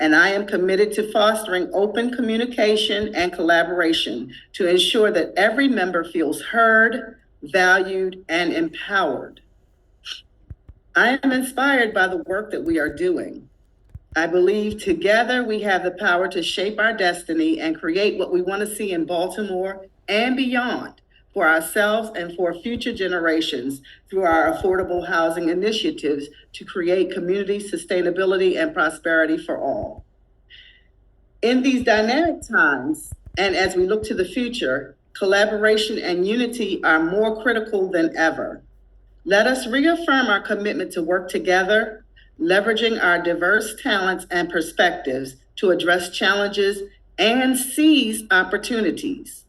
and I am committed to fostering open communication and collaboration to ensure that every member feels heard, valued, and empowered. I am inspired by the work that we are doing. I believe together we have the power to shape our destiny and create what we want to see in Baltimore and beyond for ourselves and for future generations through our affordable housing initiatives to create community sustainability and prosperity for all. In these dynamic times, and as we look to the future, collaboration and unity are more critical than ever. Let us reaffirm our commitment to work together, leveraging our diverse talents and perspectives to address challenges and seize opportunities.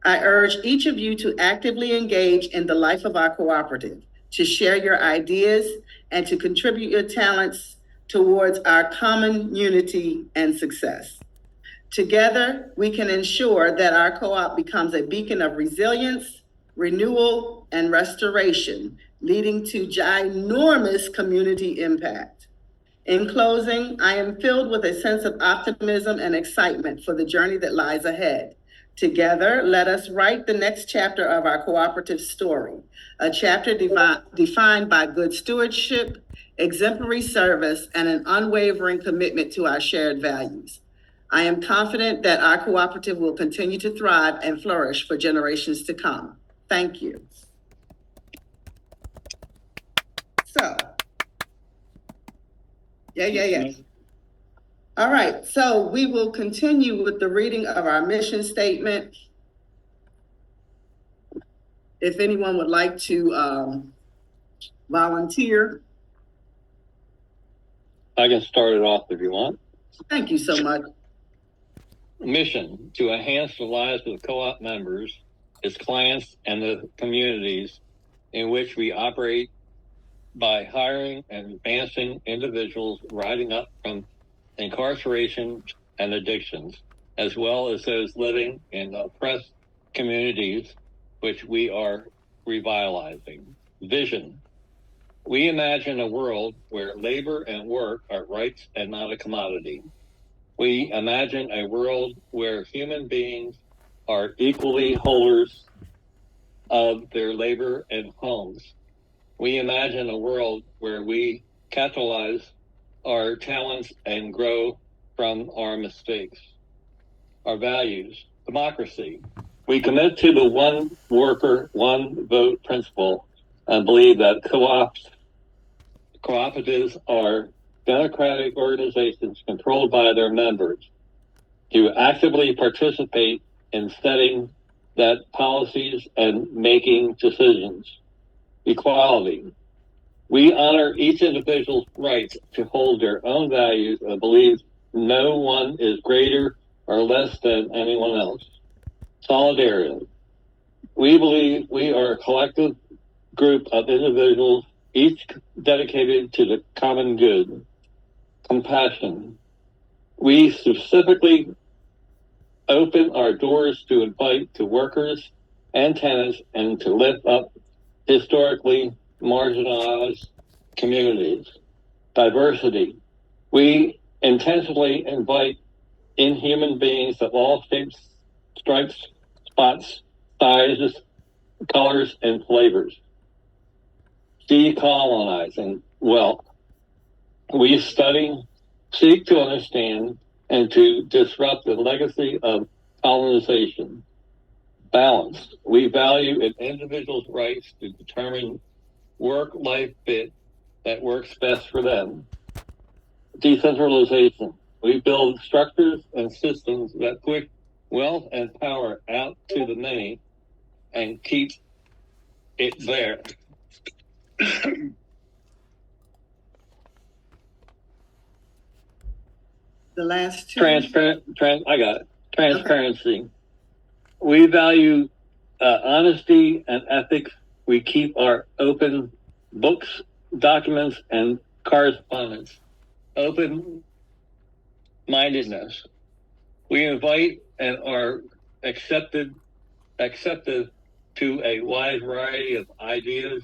I urge each of you to actively engage in the life of our cooperative, to share your ideas, and to contribute your talents towards our common unity and success. Together, we can ensure that our co-op becomes a beacon of resilience, renewal, and restoration, leading to ginormous community impact. In closing, I am filled with a sense of optimism and excitement for the journey that lies ahead. Together, let us write the next chapter of our cooperative story, a chapter defined by good stewardship, exemplary service, and an unwavering commitment to our shared values. I am confident that our cooperative will continue to thrive and flourish for generations to come. Thank you. So, yeah. All right, so we will continue with the reading of our mission statement. If anyone would like to volunteer. I can start it off if you want. Thank you so much. Mission: to enhance the lives of co-op members, its clients, and the communities in which we operate by hiring and advancing individuals rising up from incarceration and addictions, as well as those living in oppressed communities, which we are revitalizing. Vision: we imagine a world where labor and work are rights and not a commodity. We imagine a world where human beings are equally holders of their labor and homes. We imagine a world where we capitalize our talents and grow from our mistakes. Our values: democracy. We commit to the one worker, one vote principle and believe that cooperatives are democratic organizations controlled by their members to actively participate in setting that policies and making decisions. Equality. We honor each individual's right to hold their own values and believe no one is greater or less than anyone else. Solidarity. We believe we are a collective group of individuals, each dedicated to the common good. Compassion. We specifically open our doors to invite to workers and tenants and to lift up historically marginalized communities. Diversity. We intentionally invite in human beings of all shapes, stripes, spots, sizes, colors, and flavors. Decolonizing. Well, we study, seek to understand, and to disrupt the legacy of colonization. Balance. We value an individual's rights to determine work-life fit that works best for them. Decentralization. We build structures and systems that push wealth and power out to the many and keep it there. The last two. Transparency. Okay. We value honesty and ethics. We keep our open books, documents, and correspondence. Open-mindedness. We invite and are accepted to a wide variety of ideas,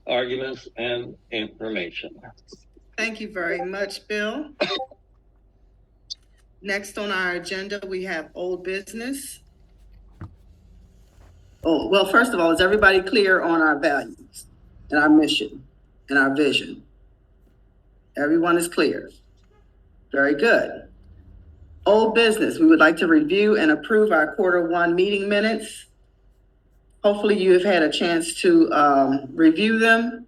arguments, and information. Thank you very much, Bill. Next on our agenda, we have old business. Oh, well, first of all, is everybody clear on our values and our mission and our vision? Everyone is clear. Very good. Old business, we would like to review and approve our Q1 meeting minutes. Hopefully you have had a chance to review them.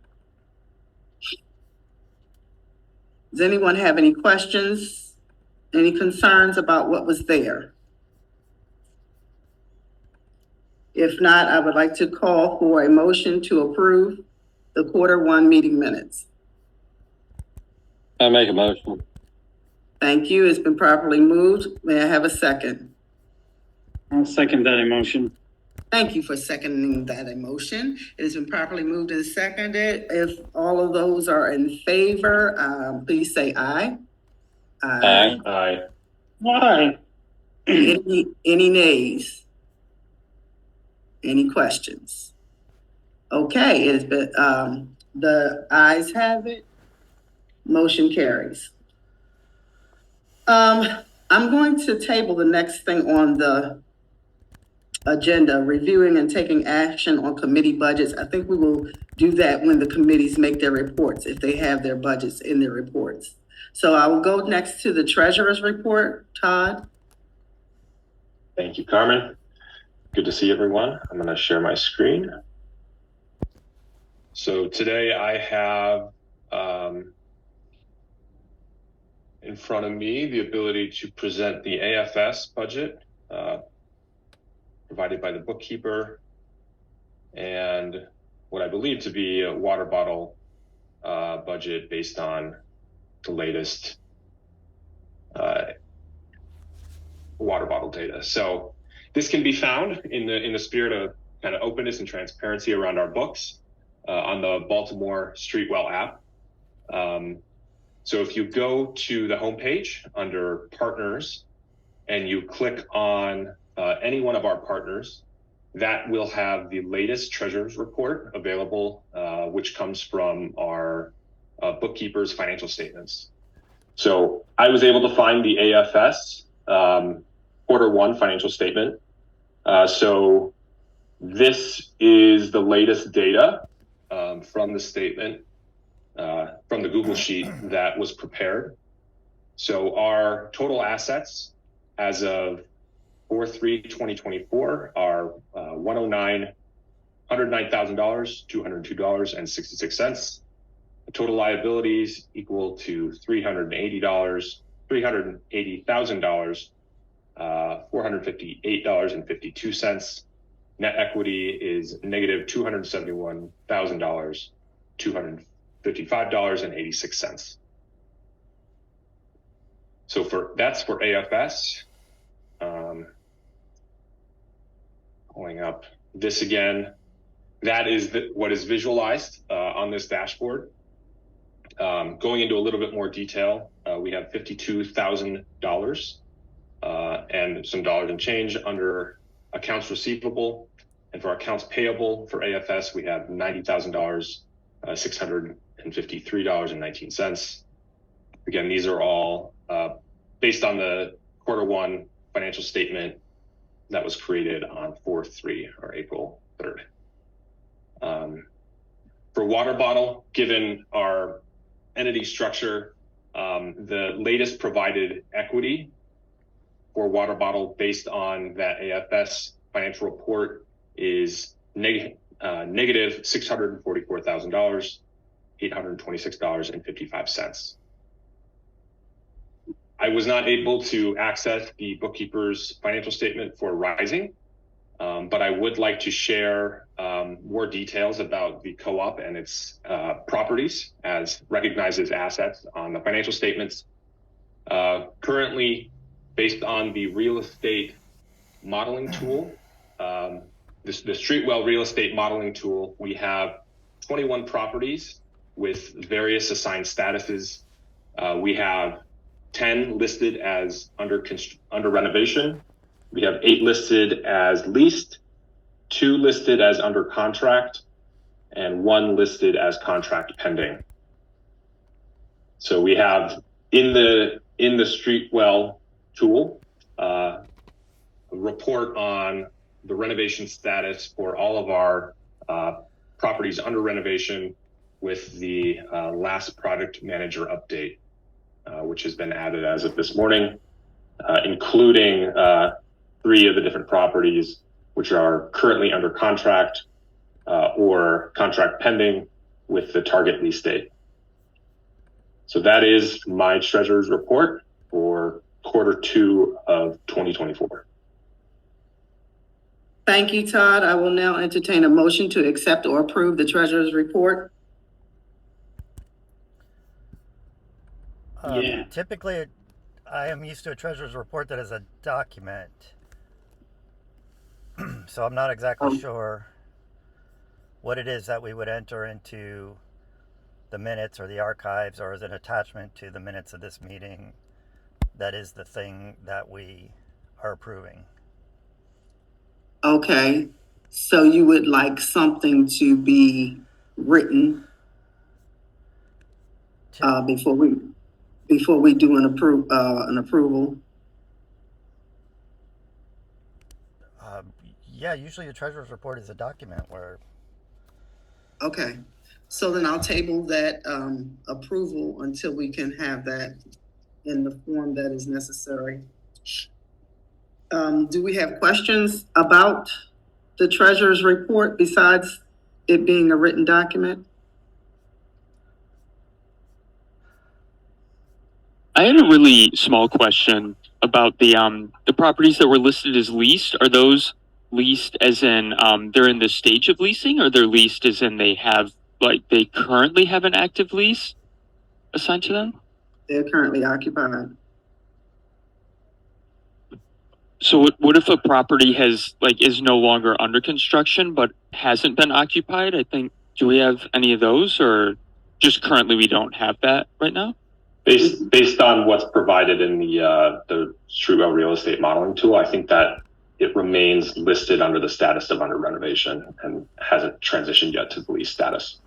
Does anyone have any questions, any concerns about what was there? If not, I would like to call for a motion to approve the Q1 meeting minutes. I make a motion. Thank you. It's been properly moved. May I have a second? I'll second that emotion. Thank you for seconding that emotion. It has been properly moved and seconded. If all of those are in favor, please say aye. Aye. Aye. Aye. Any nays? Any questions? Okay, it's been, the ayes have it. Motion carries. I'm going to table the next thing on the agenda, reviewing and taking action on committee budgets. I think we will do that when the committees make their reports, if they have their budgets in their reports. So I will go next to the treasurer's report. Todd? Thank you, Carmen. Good to see everyone. I'm going to share my screen. So today I have in front of me the ability to present the AFS budget provided by the bookkeeper and what I believe to be a WaterBottle budget based on the latest WaterBottle data. So this can be found in the spirit of kind of openness and transparency around our books on the Baltimore Streetwell app. So if you go to the homepage under partners and you click on any one of our partners, that will have the latest treasurer's report available, which comes from our bookkeeper's financial statements. So I was able to find the AFS Q1 financial statement. So this is the latest data from the statement, from the Google Sheet that was prepared. So our total assets as of 4/3/2024 are $109,202.66. The total liabilities equal to $380,000, $458.52. Net equity is negative $271,000, $255.86. So that's for AFS. Pulling up this again, that is what is visualized on this dashboard. Going into a little bit more detail, we have $52,000 and some dollars and change under accounts receivable. And for accounts payable for AFS, we have $90,000, $653.19. Again, these are all based on the Q1 financial statement that was created on 4/3 or April 3rd. For WaterBottle, given our entity structure, the latest provided equity for WaterBottle based on that AFS financial report is negative $644,000, $826.55. I was not able to access the bookkeeper's financial statement for Rising, but I would like to share more details about the co-op and its properties as recognized as assets on the financial statements. Currently, based on the real estate modeling tool, the Streetwell real estate modeling tool, we have 21 properties with various assigned statuses. We have 10 listed as under renovation. We have 8 listed as leased, 2 listed as under contract, and 1 listed as contract pending. So we have in the Streetwell tool, report on the renovation status for all of our properties under renovation with the last project manager update, which has been added as of this morning, including 3 of the different properties which are currently under contract or contract pending with the target lease date. So that is my treasurer's report for Q2 of 2024. Thank you, Todd. I will now entertain a motion to accept or approve the treasurer's report. Yeah. Typically, I am used to a treasurer's report that is a document. So I'm not exactly sure what it is that we would enter into the minutes or the archives or as an attachment to the minutes of this meeting that is the thing that we are approving. Okay, so you would like something to be written before we do an approval? Yeah, usually a treasurer's report is a document where. Okay, so then I'll table that approval until we can have that in the form that is necessary. Do we have questions about the treasurer's report besides it being a written document? I had a really small question about the properties that were listed as leased. Are those leased as in they're in the stage of leasing, or they're leased as in they currently have an active lease assigned to them? They're currently occupied. So what if a property is no longer under construction but hasn't been occupied? Do we have any of those, or just currently we don't have that right now? Based on what's provided in the Streetwell real estate modeling tool, I think that it remains listed under the status of under renovation and hasn't transitioned yet to the lease status.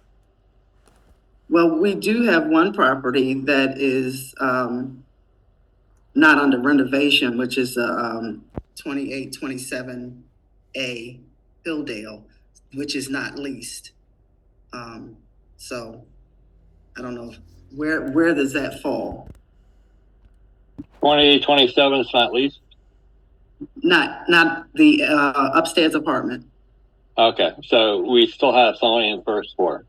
Well, we do have one property that is not under renovation, which is 2827A Hilldale, which is not leased. So I don't know where does that fall? 2827 is not leased? Not the upstairs apartment. Okay, so we still have somebody in first floor.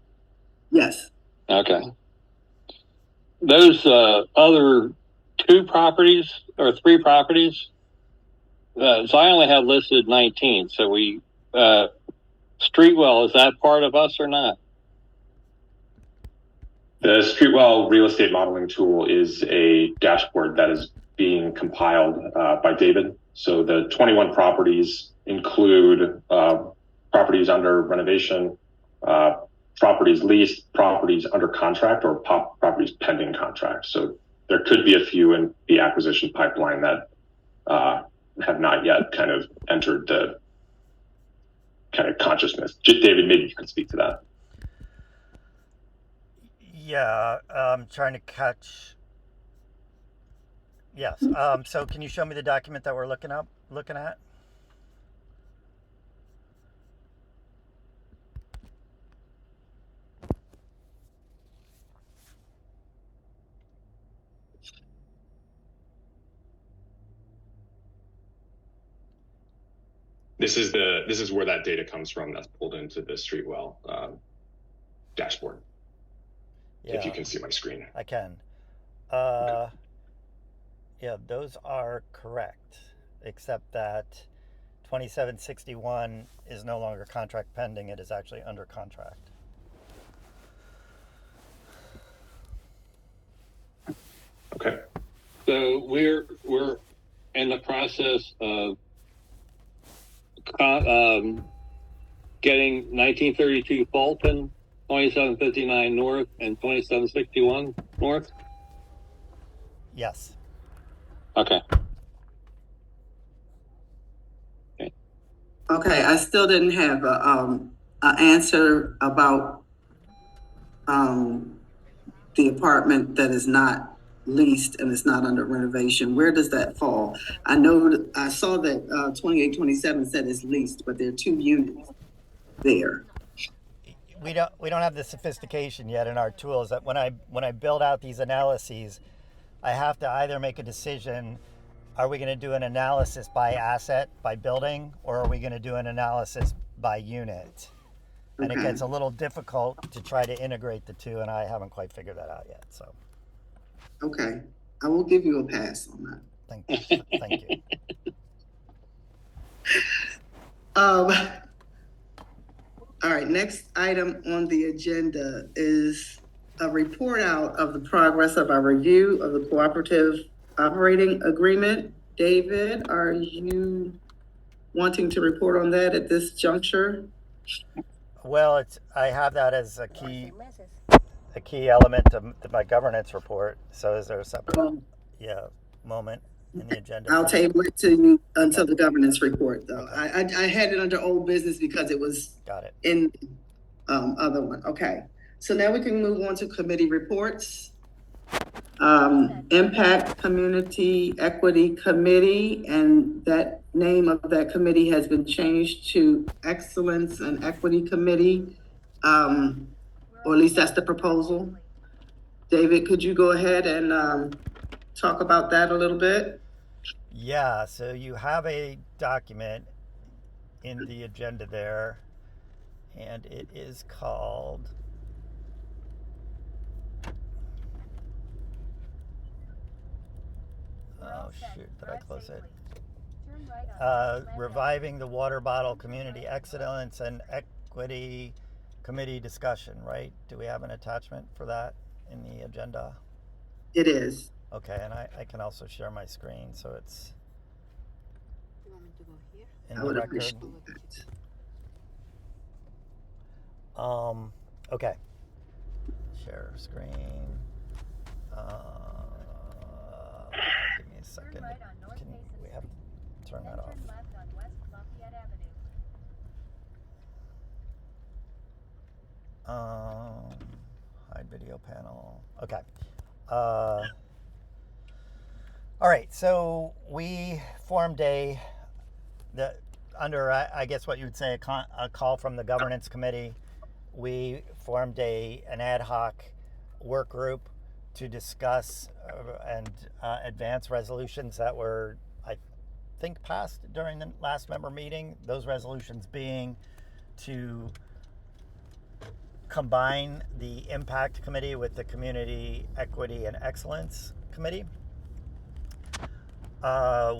Yes. Okay. Those other 2 properties or 3 properties, so I only have listed 19. So we, Streetwell, is that part of us or not? The Streetwell real estate modeling tool is a dashboard that is being compiled by David. So the 21 properties include properties under renovation, properties leased, properties under contract, or properties pending contract. So there could be a few in the acquisition pipeline that have not yet kind of entered the kind of consciousness. David, maybe you can speak to that. Yeah, I'm trying to catch. Yes. So can you show me the document that we're looking at? This is where that data comes from. That's pulled into the Streetwell dashboard. Yeah, if you can see my screen. I can. Okay. Yeah, those are correct, except that 2761 is no longer contract pending. It is actually under contract. Okay. So we're in the process of getting 1932 Fulton, 2759 North, and 2761 North? Yes. Okay. Okay, I still didn't have an answer about the apartment that is not leased and it's not under renovation, where does that fall? I know, I saw that 2827 said it's leased, but there are 2 units there. We don't have the sophistication yet in our tools that when I build out these analyses, I have to either make a decision: are we going to do an analysis by asset, by building, or are we going to do an analysis by unit? And it Okay. gets a little difficult to try to integrate the two, and I haven't quite figured that out yet. So Okay, I will give you a pass on that. thank you. All right, next item on the agenda is a report out of the progress of our review of the cooperative operating agreement. David, are you wanting to report on that at this juncture? Well, I have that as a key element of my governance report. So is there a separate moment in the agenda? I'll table it to you until the governance report, though. Okay. I had it under old business because it was in other one. Okay, so now we can move on to committee reports. Impact Community Equity Committee, and that name of that committee has been changed to Excellence and Equity Committee, or at least that's the proposal. David, could you go ahead and talk about that a little bit? Yeah, so you have a document in the agenda there, and it is called oh shoot, did I close it? Reviving the WaterBottle Community Excellence and Equity Committee discussion, right? Do we have an attachment for that in the agenda? It is. Okay, and I can also share my screen, so it's You want me to go here? in I the would record. appreciate that. Okay. Share screen. Give me a second. We have to turn that off. Hide video panel. Okay. All right. So we formed under I guess what you would say a call from the governance committee. We formed an ad hoc work group to discuss and advance resolutions that were, I think, passed during the last member meeting. Those resolutions being to combine the Impact Committee with the Community Equity and Excellence Committee.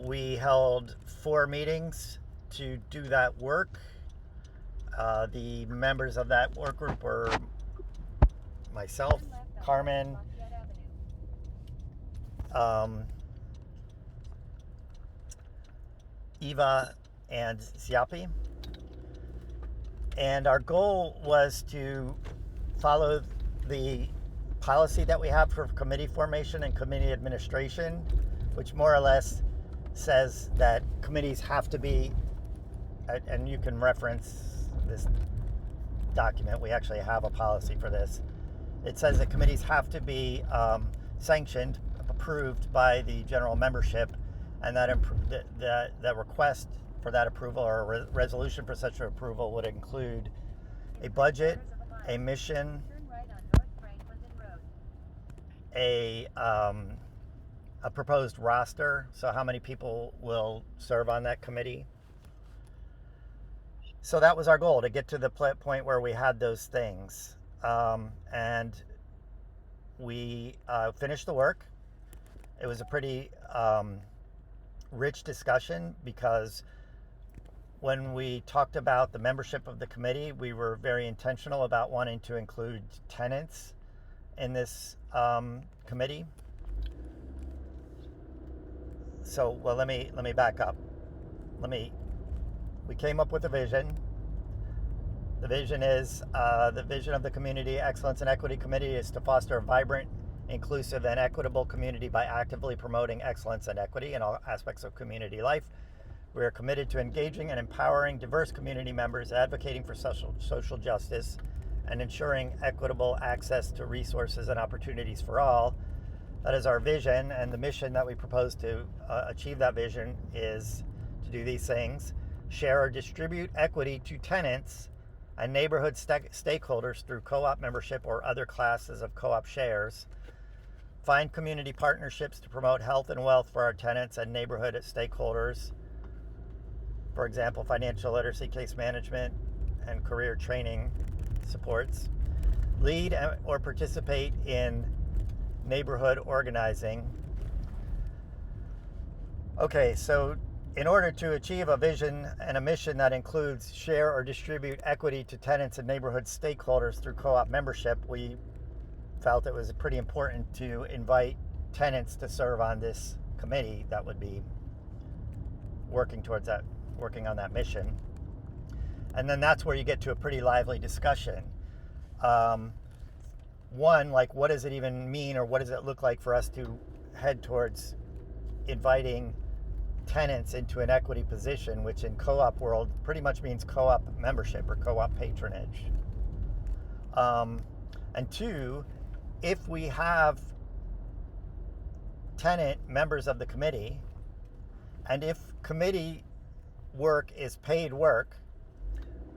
We held 4 meetings to do that work. The members of that work group were myself, Carmen, Eva, and Siapi. And our goal was to follow the policy that we have for committee formation and committee administration, which more or less says that committees have to be, and you can reference this document, we actually have a policy for this. It says that committees have to be sanctioned, approved by the general membership, and that request for that approval or a resolution for such approval would include a budget, a mission, a proposed roster, so how many people will serve on that committee. So that was our goal, to get to the point where we had those things. And we finished the work. It was a pretty rich discussion, because when we talked about the membership of the committee, we were very intentional about wanting to include tenants in this committee. So, well, let me back up. We came up with a vision. The vision is, the vision of the Community Excellence and Equity Committee is to foster a vibrant, inclusive, and equitable community by actively promoting excellence and equity in all aspects of community life. We are committed to engaging and empowering diverse community members, advocating for social justice, and ensuring equitable access to resources and opportunities for all. That is our vision, and the mission that we propose to achieve that vision is to do these things: share or distribute equity to tenants and neighborhood stakeholders through co-op membership or other classes of co-op shares, find community partnerships to promote health and wealth for our tenants and neighborhood stakeholders, for example, financial literacy, case management, and career training supports, lead or participate in neighborhood organizing. Okay, so in order to achieve a vision and a mission that includes share or distribute equity to tenants and neighborhood stakeholders through co-op membership, we felt it was pretty important to invite tenants to serve on this committee that would be working on that mission. And then that's where you get to a pretty lively discussion. One, like, what does it even mean, or what does it look like for us to head towards inviting tenants into an equity position, which in co-op world pretty much means co-op membership or co-op patronage. And two, if we have tenant members of the committee, and if committee work is paid work,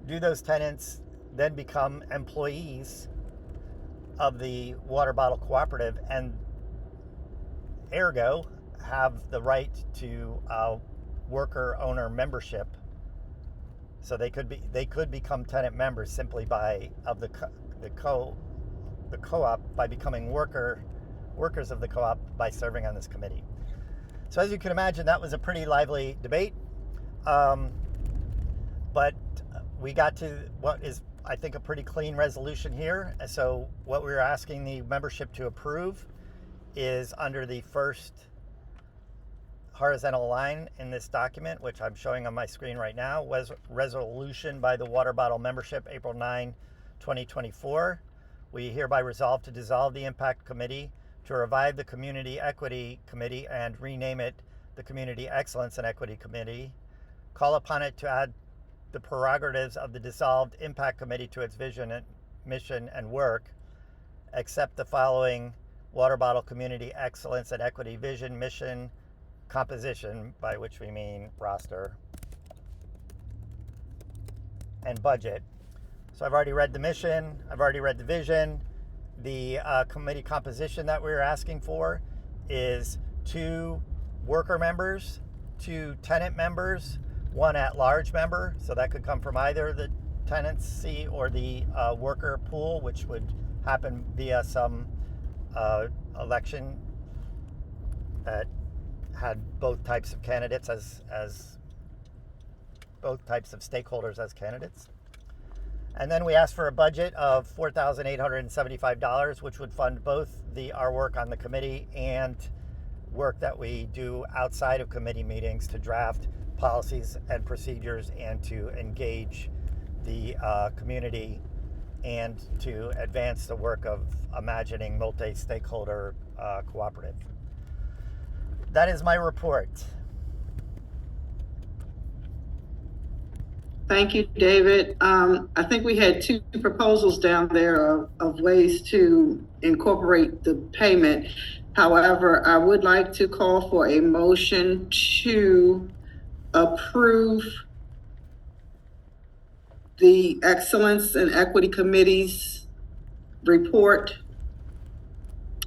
do those tenants then become employees of the WaterBottle Cooperative, and ergo have the right to worker owner membership? So they could become tenant members simply by the co-op by becoming workers of the co-op by serving on this committee. So as you can imagine, that was a pretty lively debate, but we got to what is, I think, a pretty clean resolution here. So what we're asking the membership to approve is under the first horizontal line in this document, which I'm showing on my screen right now, was resolution by the WaterBottle membership, April 9, 2024. We hereby resolve to dissolve the Impact Committee, to revive the Community Equity Committee and rename it the Community Excellence and Equity Committee, call upon it to add the prerogatives of the dissolved Impact Committee to its vision and mission and work, accept the following WaterBottle Community Excellence and Equity vision, mission, composition, by which we mean roster, and budget. So I've already read the mission, I've already read the vision. The committee composition that we're asking for is 2 worker members, 2 tenant members, 1 at-large member, so that could come from either the tenancy or the worker pool, which would happen via some election that had both types of candidates as both types of stakeholders as candidates. And then we asked for a budget of $4,875, which would fund both our work on the committee and work that we do outside of committee meetings to draft policies and procedures and to engage the community and to advance the work of imagining multi-stakeholder cooperative. That is my report. Thank you, David. I think we had 2 proposals down there of ways to incorporate the payment. However, I would like to call for a motion to approve the Excellence and Equity Committee's report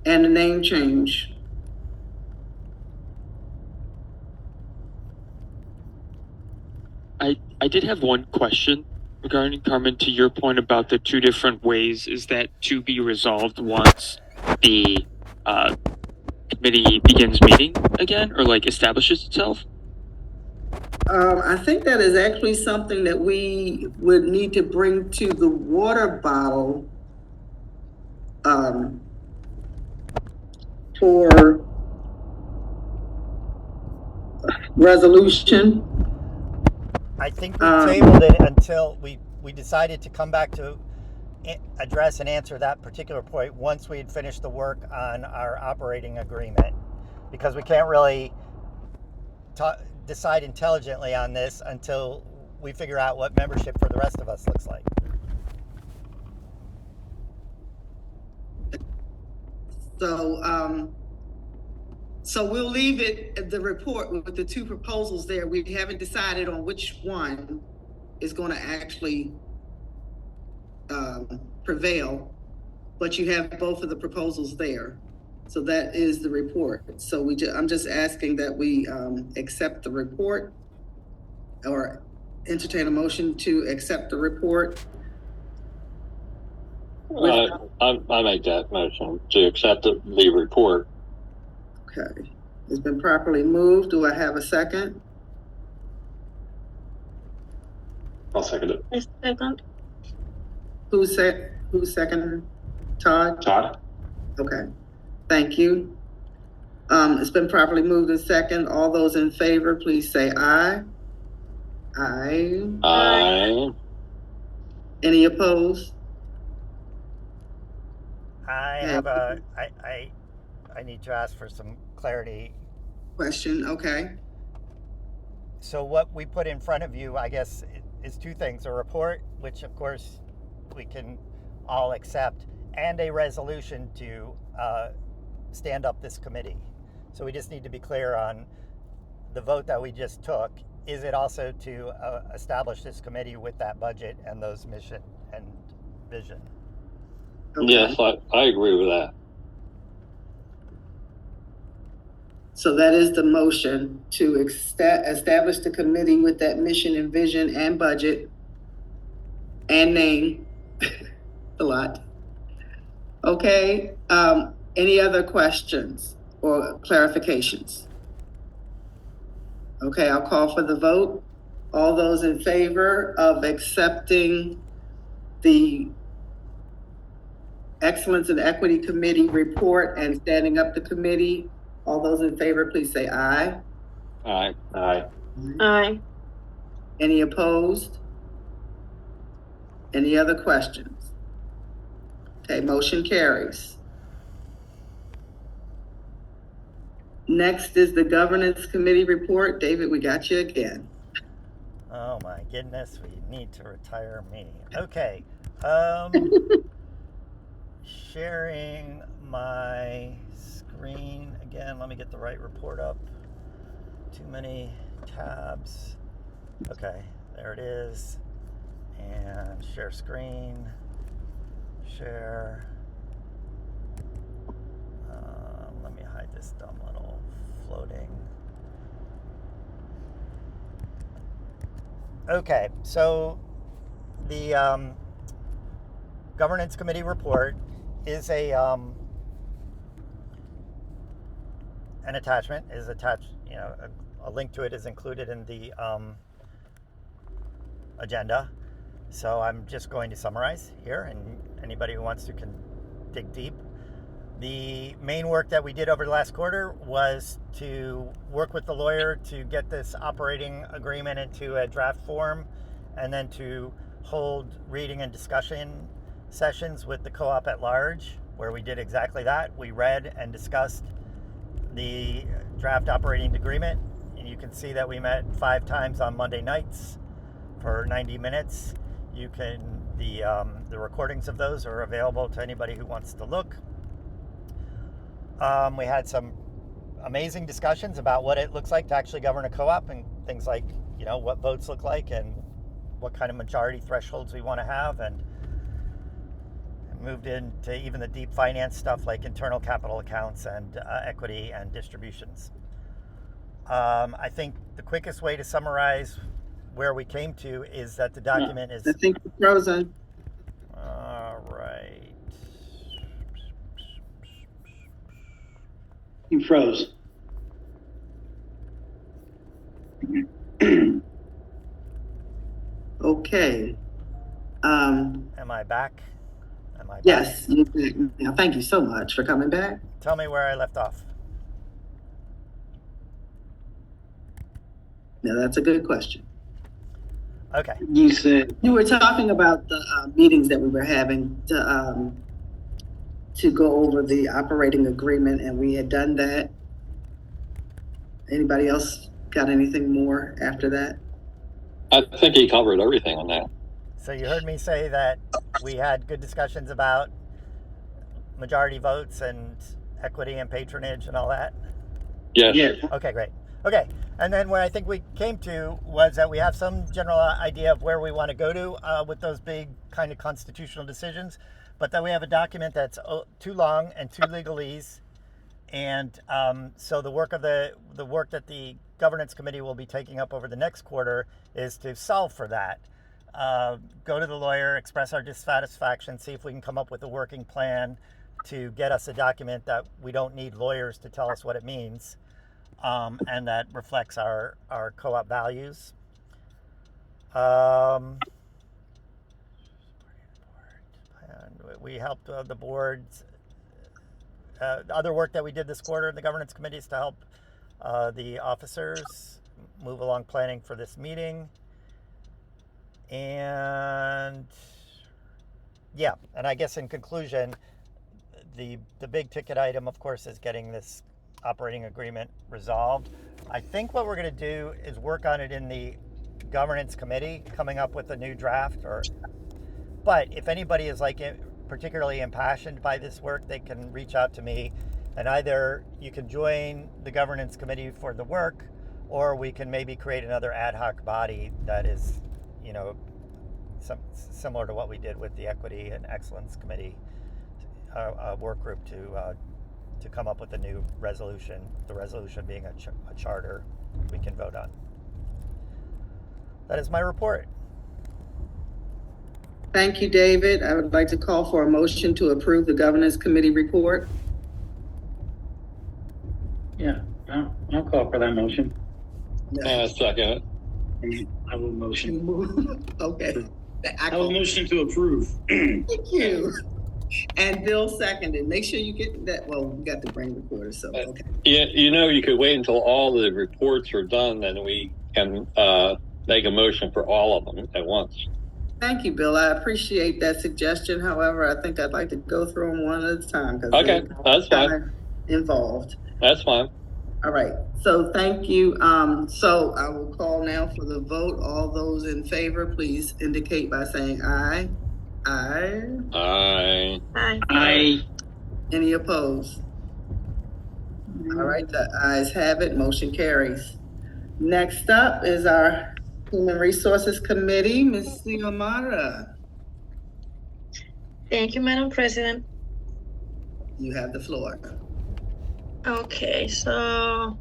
and the name change. I did have one question regarding, Carmen, to your point about the 2 different ways. Is that to be resolved once the committee begins meeting again, or like establishes itself? I think that is actually something that we would need to bring to the WaterBottle for resolution. I think we tabled it until we decided to come back to address and answer that particular point once we had finished the work on our operating agreement, because we can't really decide intelligently on this until we figure out what membership for the rest of us looks like. So So we'll leave it, the report with the two proposals there. We haven't decided on which one is gonna actually prevail, but you have both of the proposals there. So that is the report. So I'm just asking that we accept the report or entertain a motion to accept the report. I make that motion to accept the report. Okay, it's been properly moved. Do I have a second? I'll second it. A second. Who's second? Todd? Todd? Okay, thank you. It's been properly moved and second. All those in favor, please say aye. Aye. Aye. Any opposed? I need to ask for some clarity. Question, okay. So what we put in front of you, I guess, is two things: a report, which of course we can all accept, and a resolution to stand up this committee. So we just need to be clear on the vote that we just took. Is it also to establish this committee with that budget and those mission and vision? Okay. Yes, I agree with that. So that is the motion to establish the committee with that mission and vision and budget and name. A lot. Okay, any other questions or clarifications? Okay, I'll call for the vote. All those in favor of accepting the Excellence and Equity Committee report and standing up the committee, all those in favor, please say aye. Aye. Aye. Aye. Any opposed? Any other questions? Okay, motion carries. Next is the Governance Committee report. David, we got you again. Oh my goodness, we need to retire me. Okay. Sharing my screen again. Let me get the right report up. Too many tabs. Okay, there it is. And share screen. Share. Let me hide this dumb little floating. Okay, so the Governance Committee report is an attachment, is attached, a link to it is included in the agenda. So I'm just going to summarize here, and anybody who wants to can dig deep. The main work that we did over the last quarter was to work with the lawyer to get this operating agreement into a draft form, and then to hold reading and discussion sessions with the co-op at large, where we did exactly that. We read and discussed the draft operating agreement, and you can see that we met 5 times on Monday nights for 90 minutes. You can, the recordings of those are available to anybody who wants to look. We had some amazing discussions about what it looks like to actually govern a co-op, and things like, what votes look like and what kind of majority thresholds we want to have, and moved into even the deep finance stuff like internal capital accounts and equity and distributions. I think the quickest way to summarize where we came to is that the document is... I think you're frozen. All right. You froze. Okay. Am I back? Yes, you're back now. Thank you so much for coming back. Tell me where I left off. Now, that's a good question. Okay. You said You were talking about the meetings that we were having to go over the operating agreement, and we had done that. Anybody else got anything more after that? I think he covered everything on that. So you heard me say that we had good discussions about majority votes and equity and patronage and all that? Yes. Yes. Okay, great. Okay, and then where I think we came to was that we have some general idea of where we want to go to with those big kind of constitutional decisions, but that we have a document that's too long and too legalese, and so the work that the governance committee will be taking up over the next quarter is to solve for that. Go to the lawyer, express our dissatisfaction, see if we can come up with a working plan to get us a document that we don't need lawyers to tell us what it means. And that reflects our co-op values. And we helped the boards. The other work that we did this quarter in the governance committee is to help the officers move along planning for this meeting. And yeah, and I guess in conclusion, the big ticket item, of course, is getting this operating agreement resolved. I think what we're going to do is work on it in the governance committee, coming up with a new draft. But if anybody is particularly impassioned by this work, they can reach out to me, and either you can join the governance committee for the work, or we can maybe create another ad hoc body that is, similar to what we did with the Equity and Excellence Committee, a work group to come up with a new resolution, the resolution being a charter we can vote on. That is my report. Thank you, David. I would like to call for a motion to approve the governance committee report. Yeah, I'll call for that motion. Second. I will motion. Okay. I will motion to approve. Thank you. And Bill seconded. Make sure you get that. Well, we got the brain recorder, so okay. Yeah, you could wait until all the reports are done, then we can make a motion for all of them at once. Thank you, Bill. I appreciate that suggestion. However, I think I'd like to go through them one at a time. Okay, that's fine. Involved. That's fine. All right. So thank you. So I will call now for the vote. All those in favor, please indicate by saying aye. Aye. Aye. Aye. Any opposed? All right, the ayes have it. Motion carries. Next up is our Human Resources Committee, Ms. Xiomara. Thank you, Madam President. You have the floor. Okay, so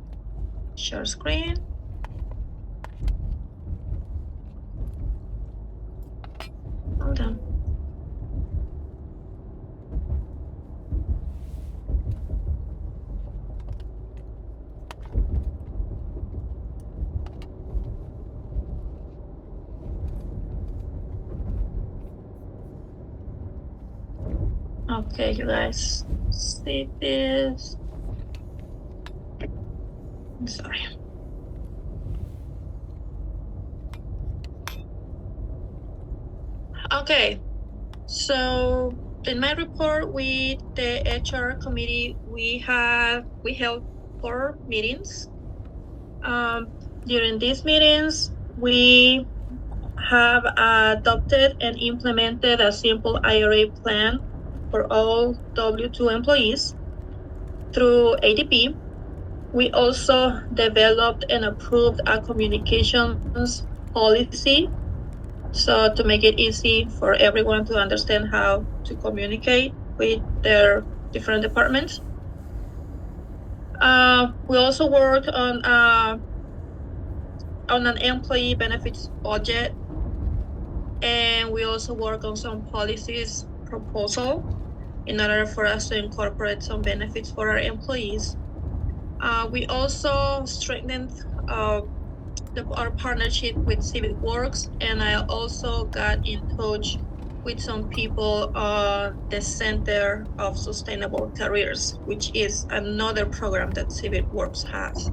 share screen. Hold on. Okay, you guys see this? I'm sorry. Okay, so in my report with the HR committee, we held 4 meetings. During these meetings, we have adopted and implemented a simple IRA plan for all W-2 employees through ADP. We also developed and approved a communications policy, so to make it easy for everyone to understand how to communicate with their different departments. We also worked on an employee benefits budget, and we also work on some policies proposal in order for us to incorporate some benefits for our employees. We also strengthened our partnership with Civic Works, and I also got in touch with some people on the Center of Sustainable Careers, which is another program that Civic Works has.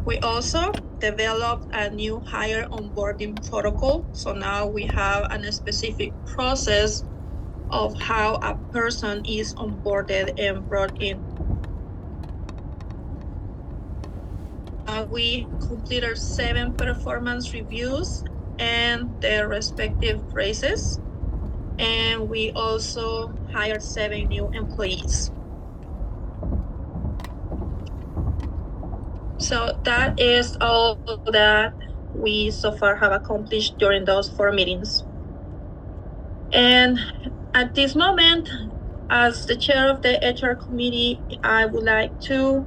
We also developed a new hire onboarding protocol. So now we have a specific process of how a person is onboarded and brought in. We completed 7 performance reviews and their respective raises. And we also hired 7 new employees. So that is all that we so far have accomplished during those 4 meetings. And at this moment, as the chair of the HR committee, I would like to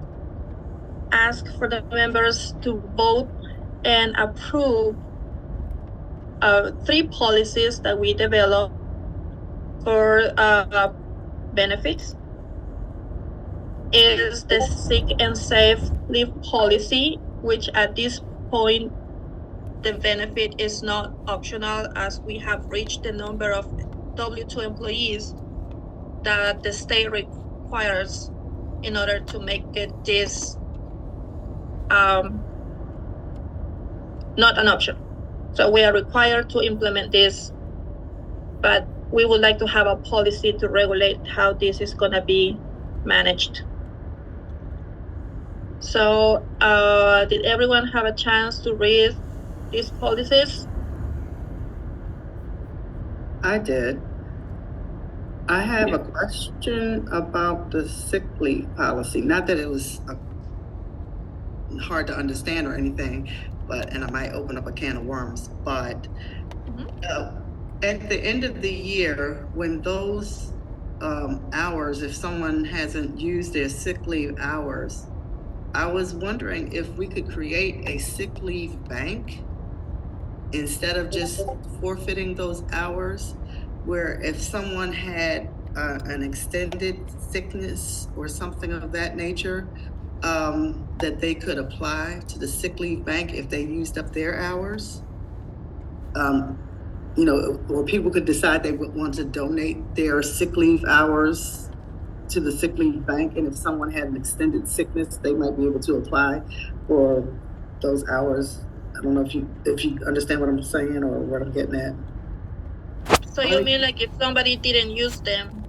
ask for the members to vote and approve 3 policies that we developed for benefits. Is the sick and safe leave policy, which at this point the benefit is not optional, as we have reached the number of W-2 employees that the state requires in order to make it this not an option. So we are required to implement this, but we would like to have a policy to regulate how this is going to be managed. So did everyone have a chance to read these policies? I did. I have a question about the sick leave policy. Not that it was hard to understand or anything, and I might open up a can of worms, but at the end of the year, when those hours, if someone hasn't used their sick leave hours, I was wondering if we could create a sick leave bank instead of just forfeiting those hours, where if someone had an extended sickness or something of that nature, that they could apply to the sick leave bank if they used up their hours. Or people could decide they would want to donate their sick leave hours to the sick leave bank, and if someone had an extended sickness, they might be able to apply for those hours. I don't know if you understand what I'm saying or what I'm getting at. So you mean like if somebody didn't use them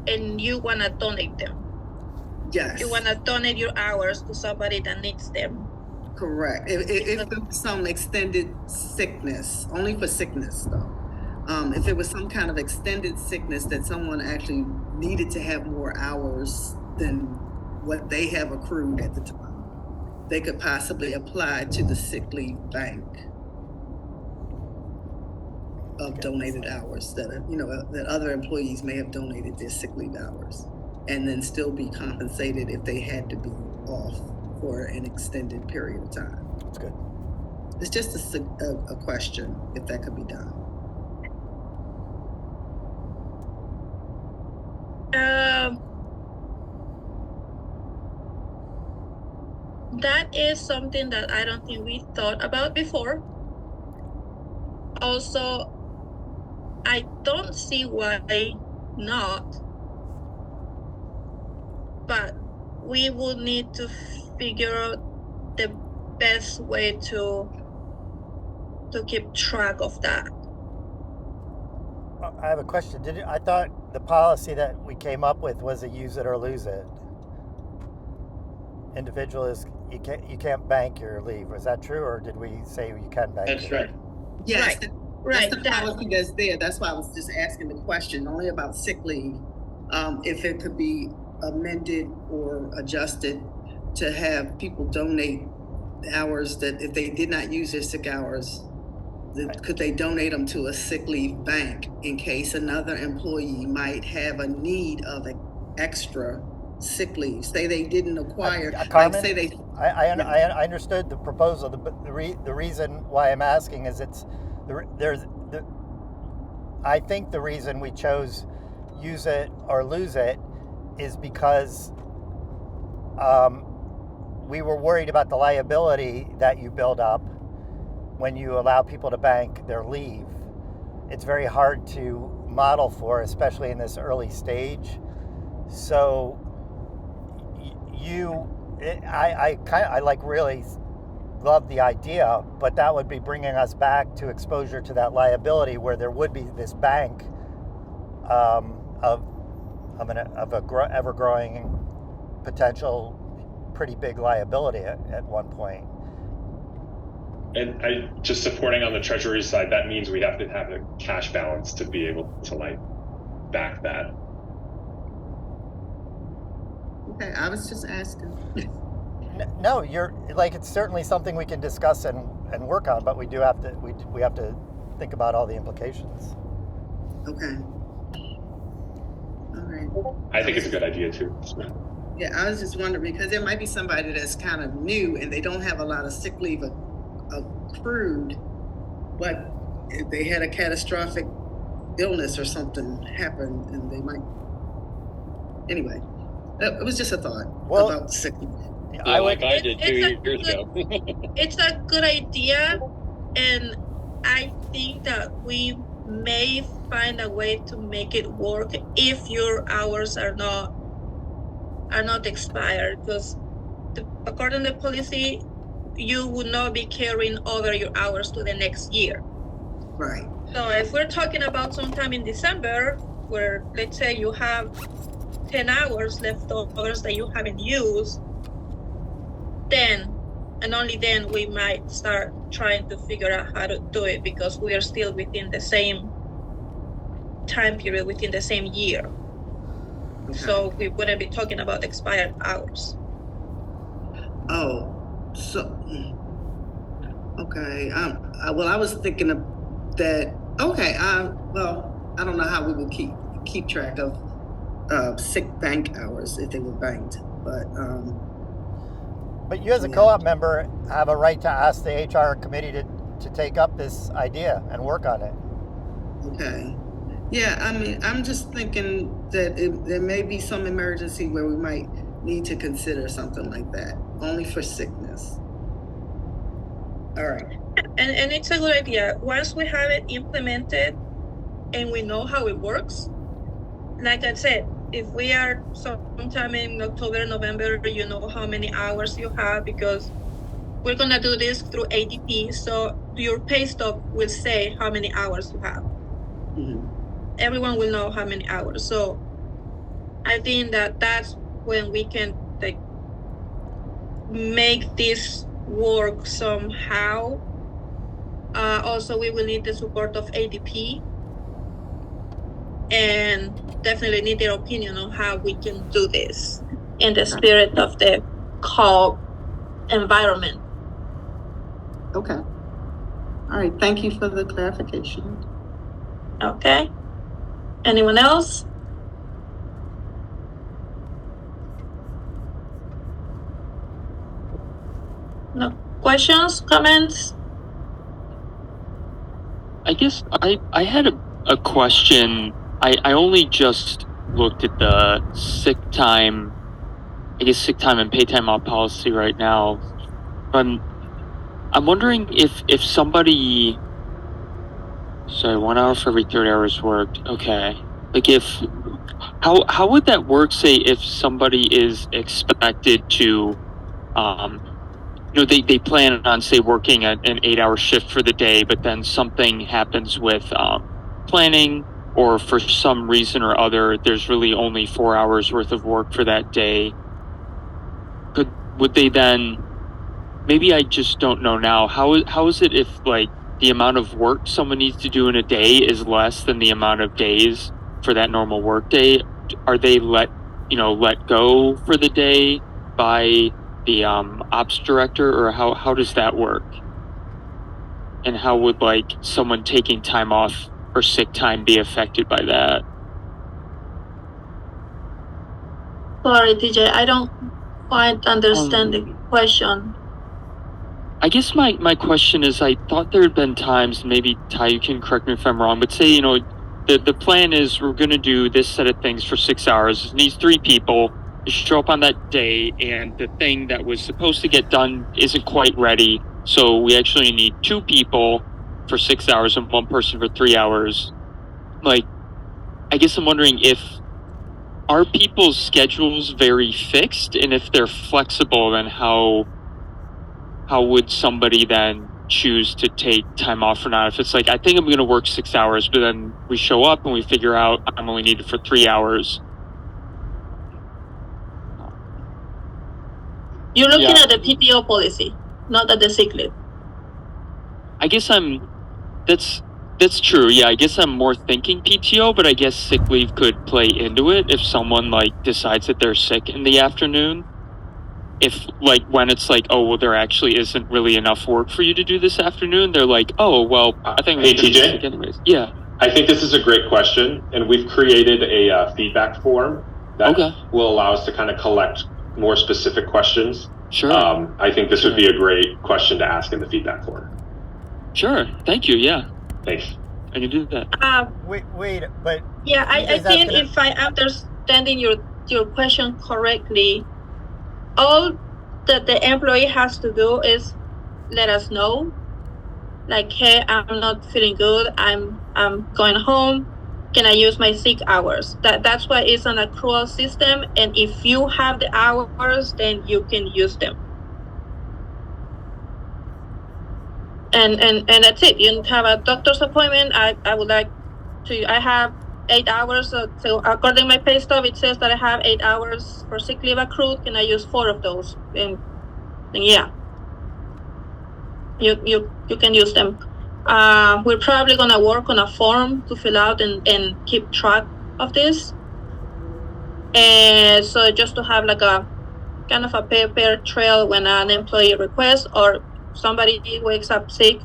and you want to donate them? Yes. You want to donate your hours to somebody that needs them? Correct. If there was some extended sickness, only for sickness though. If it was some kind of extended sickness that someone actually needed to have more hours than what they have accrued at the time, they could possibly apply to the sick leave bank of donated hours that other employees may have donated their sick leave hours, and then still be compensated if they had to be off for an extended period of time. That's good. It's just a question if that could be done. That is something that I don't think we thought about before. Also, I don't see why not, but we will need to figure out the best way to keep track of that. I have a question. I thought the policy that we came up with was a use it or lose it. Individual is you can't bank your leave. Was that true, or did we say you can bank? That's right. Yes, Right. That's the policy that's there. That's why I was just asking the question only about sick leave. If it could be amended or adjusted to have people donate hours that if they did not use their sick hours, could they donate them to a sick leave bank in case another employee might have a need of extra sick leave? Say they didn't acquire, Carmen, like say they. I understood the proposal, but the reason why I'm asking is I think the reason we chose use it or lose it is because we were worried about the liability that you build up when you allow people to bank their leave. It's very hard to model for, especially in this early stage. So I really love the idea, but that would be bringing us back to exposure to that liability where there would be this bank of a ever-growing potential pretty big liability at one point. And just supporting on the Treasury side, that means we have to have a cash balance to be able to back that. Okay, I was just asking. No, you're like, it's certainly something we can discuss and work on, but we do have to we have to think about all the implications. Okay. All right. I think it's a good idea too. Yeah, I was just wondering because there might be somebody that's kind of new and they don't have a lot of sick leave accrued, but if they had a catastrophic illness or something happen, and they might. Anyway, it was just a thought about sick leave. Yeah, I like would. I did 2 years ago. It's a good idea, and I think that we may find a way to make it work if your hours are not expired, because according to the policy, you would not be carrying over your hours to the next year. Right. So if we're talking about sometime in December, where let's say you have 10 hours leftovers that you haven't used, then and only then we might start trying to figure out how to do it, because we are still within the same time period, within the same year. Okay. So we wouldn't be talking about expired hours. Oh, so okay. Well, I was thinking of that. Okay. Well, I don't know how we would keep track of sick bank hours if they were banked, but. But you as a co-op member have a right to ask the HR committee to take up this idea and work on it. Okay. Yeah, I mean, I'm just thinking that there may be some emergency where we might need to consider something like that, only for sickness. All right. And it's a good idea. Once we have it implemented and we know how it works, like I said, if we are sometime in October, November, you know how many hours you have, because we're going to do this through ADP. So your pay stub will say how many hours you have. Mm-hmm. Everyone will know how many hours. So I think that's when we can make this work somehow. Also, we will need the support of ADP, and definitely need their opinion on how we can do this in the spirit of the co-op environment. Okay. All right. Thank you for the clarification. Okay. Anyone else? No questions, comments? I guess I had a question. I only just looked at the sick time and pay time off policy right now. I'm wondering if somebody, sorry, 1 hour for every 30 hours worked. Okay. Like how would that work, say, if somebody is expected to, they plan on, say, working an 8-hour shift for the day, but then something happens with planning, or for some reason or other, there's really only 4 hours worth of work for that day. Would they then, maybe I just don't know now, how is it if, like, the amount of work someone needs to do in a day is less than the amount of days for that normal work day? Are they let go for the day by the ops director, or how does that work? And how would, like, someone taking time off or sick time be affected by that? Sorry, TJ, I don't quite understand the question. I guess my question is, I thought there had been times, maybe Ty, you can correct me if I'm wrong, but say, the plan is we're going to do this set of things for 6 hours. It needs 3 people. You show up on that day, and the thing that was supposed to get done isn't quite ready. So we actually need 2 people for 6 hours and 1 person for 3 hours. Like, I guess I'm wondering if, are people's schedules very fixed? And if they're flexible, then how would somebody then choose to take time off or not? If it's like, I think I'm going to work 6 hours, but then we show up and we figure out I'm only needed for 3 hours. You're looking at the PTO policy, not at the sick leave. I guess that's true. Yeah, I guess I'm more thinking PTO, but I guess sick leave could play into it if someone, like, decides that they're sick in the afternoon if like when it's like, oh well, there actually isn't really enough work for you to do this afternoon, they're like, oh well, I think Hey, I'm gonna be TJ? sick anyways. Yeah. I think this is a great question, and we've created a feedback form that Okay. will allow us to kind of collect more specific questions. Sure. I think this Sure. would be a great question to ask in the feedback form. Sure. Thank you. Yeah. Thanks. I can do that. Wait, but Yeah, I TJ's think asking if I understanding your question correctly, all that the employee has to do is let us know, like, hey, I'm not feeling good. I'm going home. Can I use my sick hours? That's why it's an accrual system. And if you have the hours, then you can use them. And that's it. You have a doctor's appointment. I would like to. I have 8 hours. So according to my pay stub, it says that I have 8 hours for sick leave accrued. Can I use 4 of those? And yeah, you can use them. We're probably gonna work on a form to fill out and keep track of this. And so just to have like a kind of a paper trail when an employee requests or somebody wakes up sick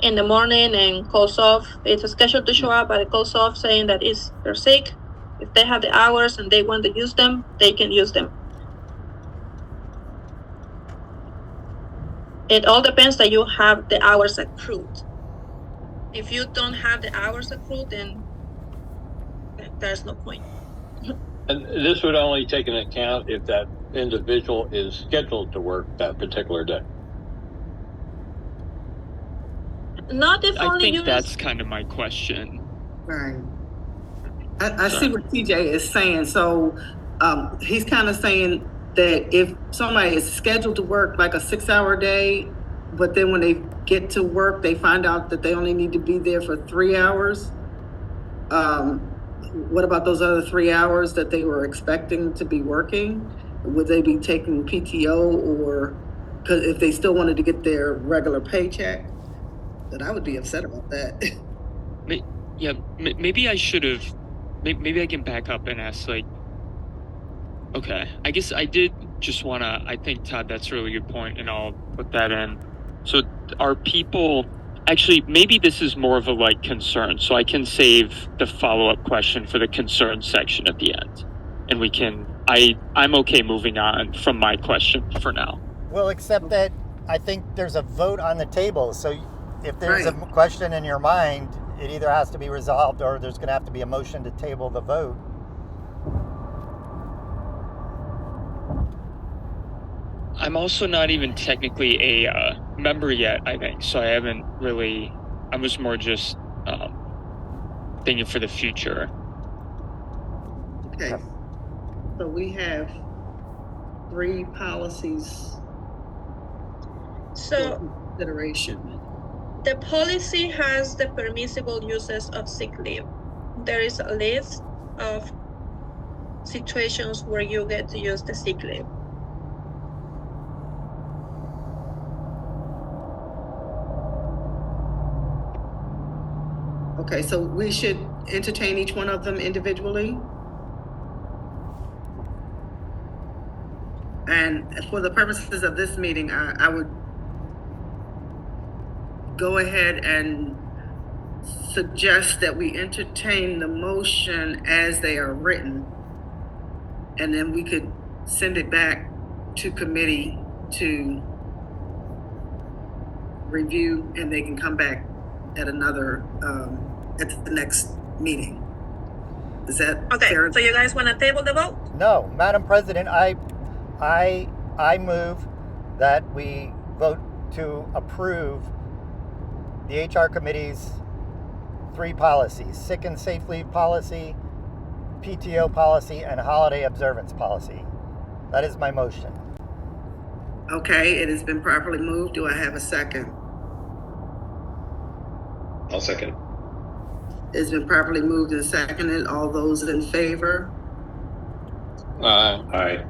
in the morning and calls off. It's scheduled to show up, but it calls off saying that they're sick. If they have the hours and they want to use them, they can use them. It all depends that you have the hours accrued. If you don't have the hours accrued, then there's no point. And this would only take into account if that individual is scheduled to work that particular day. Not if I only think you that's kind of my question. Right. I see what TJ is saying. So he's kind of saying that if somebody is scheduled to work like a 6-hour day, but then when they get to work, they find out that they only need to be there for 3 hours. What about those other 3 hours that they were expecting to be working? Would they be taking PTO, or because if they still wanted to get their regular paycheck? Then I would be upset about that. Yeah, maybe I should have. Maybe I can back up and ask, like, okay, I guess I did just want to. I think, Todd, that's a really good point, and I'll put that in. So, are people actually? Maybe this is more of a like concern, so I can save the follow-up question for the concern section at the end, and we can. I'm okay moving on from my question for now. well, except that I think there's a vote on the table. So if there's Right. a question in your mind, it either has to be resolved or there's going to have to be a motion to table the vote. I'm also not even technically a member yet, I think, so I haven't really. I was more just thinking for the future. Okay. So we have 3 policies So for consideration. the policy has the permissible uses of sick leave. There is a list of situations where you get to use the sick leave. Okay, so we should entertain each one of them individually? And for the purposes of this meeting, I would go ahead and suggest that we entertain the motion as they are written. And then we could send it back to committee to review, and they can come back at another, at the next meeting. Is that Okay, fair? so you guys want to table the vote? No, Madam President, I move that we vote to approve the HR committee's 3 policies: sick and safe leave policy, PTO policy, and holiday observance policy. That is my motion. Okay, it has been properly moved. Do I have a second? I'll second. It's been properly moved and seconded. All those in favor? Aye.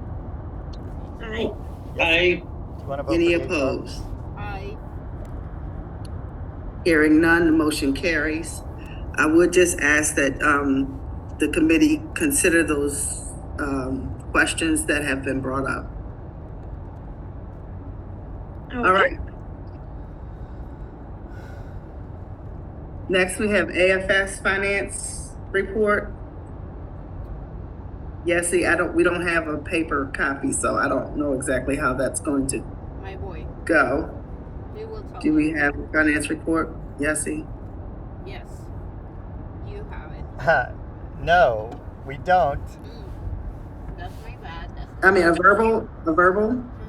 Aye. I Do you want to vote Any for the HR? opposed? Aye. Hearing none, the motion carries. I would just ask that the committee consider those questions that have been brought up. All right. Next, we have AFS Finance Report. Yeah, see, we don't have a paper copy, so I don't know exactly how that's going to My boy. go. He will tell Do we you. have a finance report? Yessie? Yes. You have it. No, we don't. That's my bad. That's I mean, a my verbal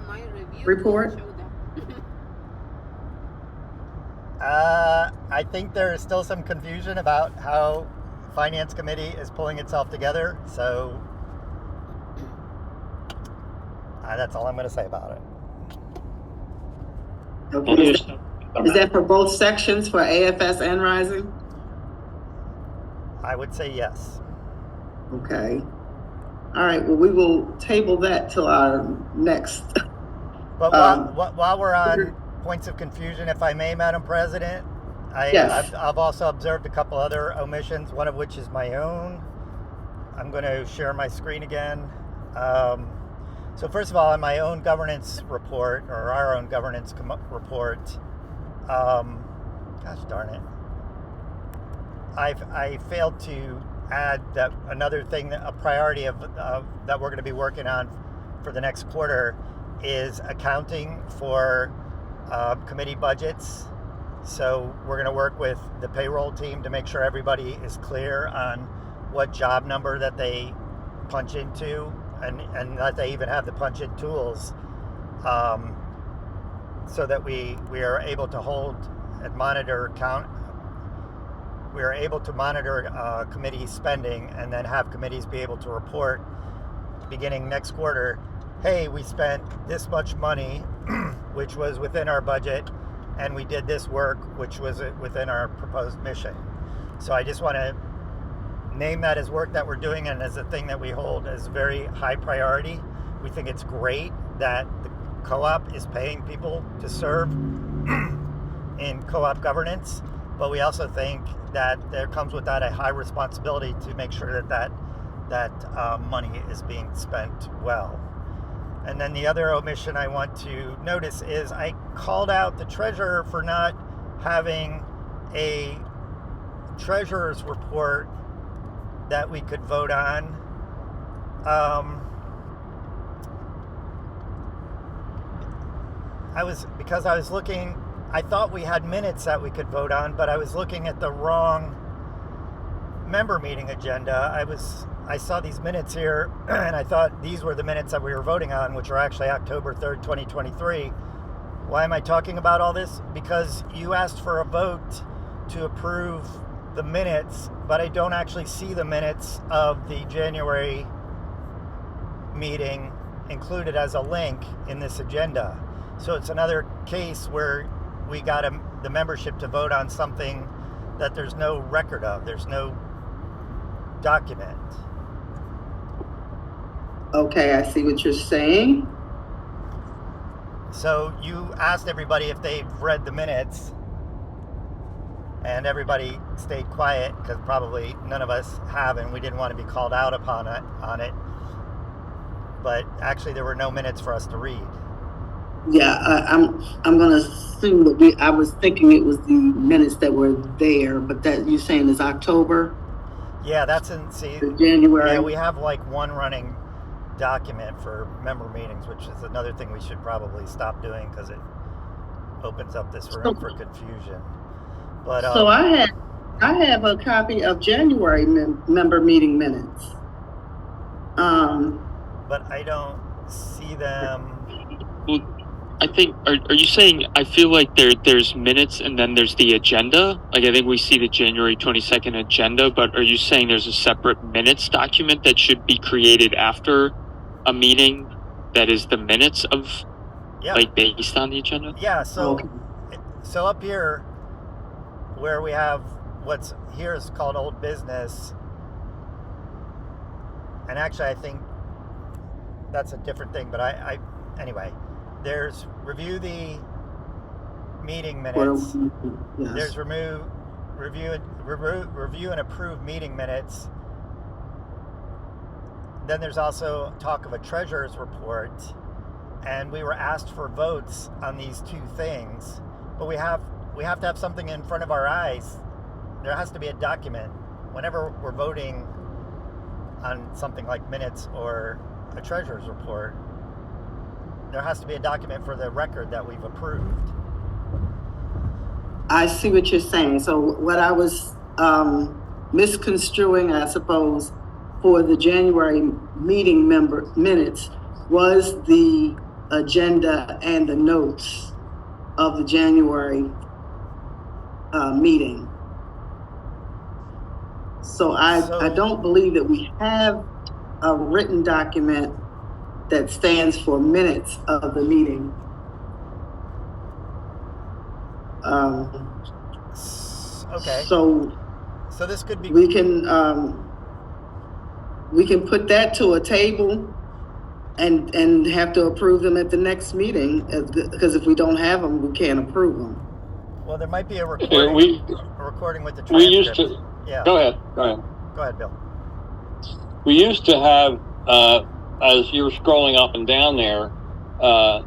my review report? will show them. I think there is still some confusion about how Finance Committee is pulling itself together, so that's all I'm going to say about it. Okay. Is that for both sections, for AFS and Rising? I would say yes. Okay. All right, well, we will table that till our next. But while we're on points of confusion, if I may, Madam President, Yes. I've also observed a couple other omissions, one of which is my own. I'm going to share my screen again. So first of all, in my own governance report, or our own governance report, gosh darn it, I failed to add that another thing, a priority of that we're going to be working on for the next quarter is accounting for committee budgets. So we're going to work with the payroll team to make sure everybody is clear on what job number that they punch into, and that they even have the punch in tools, so that we are able to hold and monitor we are able to monitor committee spending, and then have committees be able to report beginning next quarter, hey, we spent this much money, which was within our budget, and we did this work, which was within our proposed mission. So I just want to name that as work that we're doing, and as a thing that we hold as very high priority. We think it's great that the co-op is paying people to serve in co-op governance, but we also think that there comes with that a high responsibility to make sure that money is being spent well. And then the other omission I want to notice is I called out the treasurer for not having a treasurer's report that we could vote on. Because I was looking, I thought we had minutes that we could vote on, but I was looking at the wrong member meeting agenda. I saw these minutes here, and I thought these were the minutes that we were voting on, which are actually October 3rd, 2023. Why am I talking about all this? Because you asked for a vote to approve the minutes, but I don't actually see the minutes of the January meeting included as a link in this agenda. So it's another case where we got the membership to vote on something that there's no record of, there's no document. Okay, I see what you're saying. So you asked everybody if they've read the minutes, and everybody stayed quiet because probably none of us have, and we didn't want to be called out upon on it. But actually, there were no minutes for us to read. Yeah, I'm going to assume that I was thinking it was the minutes that were there, but that you're saying is October? Yeah, that's in January. Yeah, we have like one running document for member meetings, which is another thing we should probably stop doing because it opens up this room for confusion. But so I have a copy of January member meeting minutes. But I don't see them. Well, I think, are you saying, I feel like there's minutes and then there's the agenda? Like, I think we see the January 22nd agenda, but are you saying there's a separate minutes document that should be created after a meeting that is the minutes of, like, based on the agenda? Yeah, so up here, where we have what's here is called old business, and actually I think that's a different thing, but anyway, there's review the meeting minutes. Yes. There's review and approve meeting minutes. Then there's also talk of a treasurer's report, and we were asked for votes on these two things, but we have to have something in front of our eyes. There has to be a document whenever we're voting on something like minutes or a treasurer's report. There has to be a document for the record that we've approved. I see what you're saying. So what I was misconstruing, I suppose, for the January meeting minutes was the agenda and the notes of the January meeting. So I don't believe that we have a written document that stands for minutes of the meeting. Okay. So this could be. We can put that to a table and have to approve them at the next meeting, because if we don't have them, we can't approve them. Well, there might be a Yeah, recording with the transcript. we used to. Yeah. Go ahead, Bill. We used to have, as you were scrolling up and down there,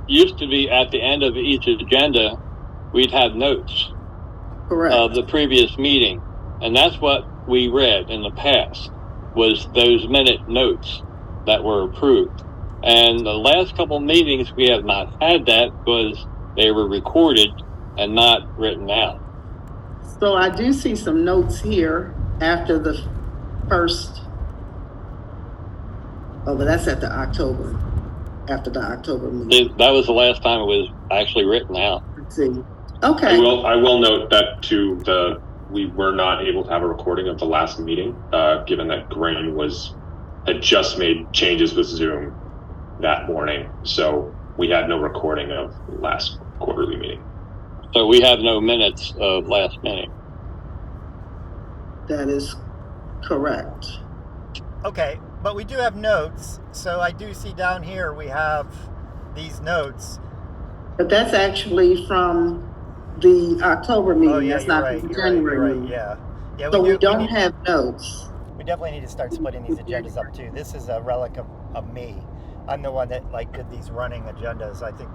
used to be at the end of each agenda, we'd have notes. Correct. Of the previous meeting. And that's what we read in the past, was those minute notes that were approved. And the last couple of meetings, we have not had that because they were recorded and not written out. So I do see some notes here after the first. Oh, but that's at the October, after the October meeting. That was the last time it was actually written out. Let's see. Okay. I will note that too, we were not able to have a recording of the last meeting, given that Grain had just made changes with Zoom that morning. So we had no recording of last quarterly meeting. So we have no minutes of last meeting. That is correct. Okay, but we do have notes. So I do see down here we have these notes. But that's actually from the October meeting. Oh, yeah, that's not the January meeting. Yeah. So we don't have notes. We definitely need to start splitting these agendas up too. This is a relic of me. I'm the one that did these running agendas. I think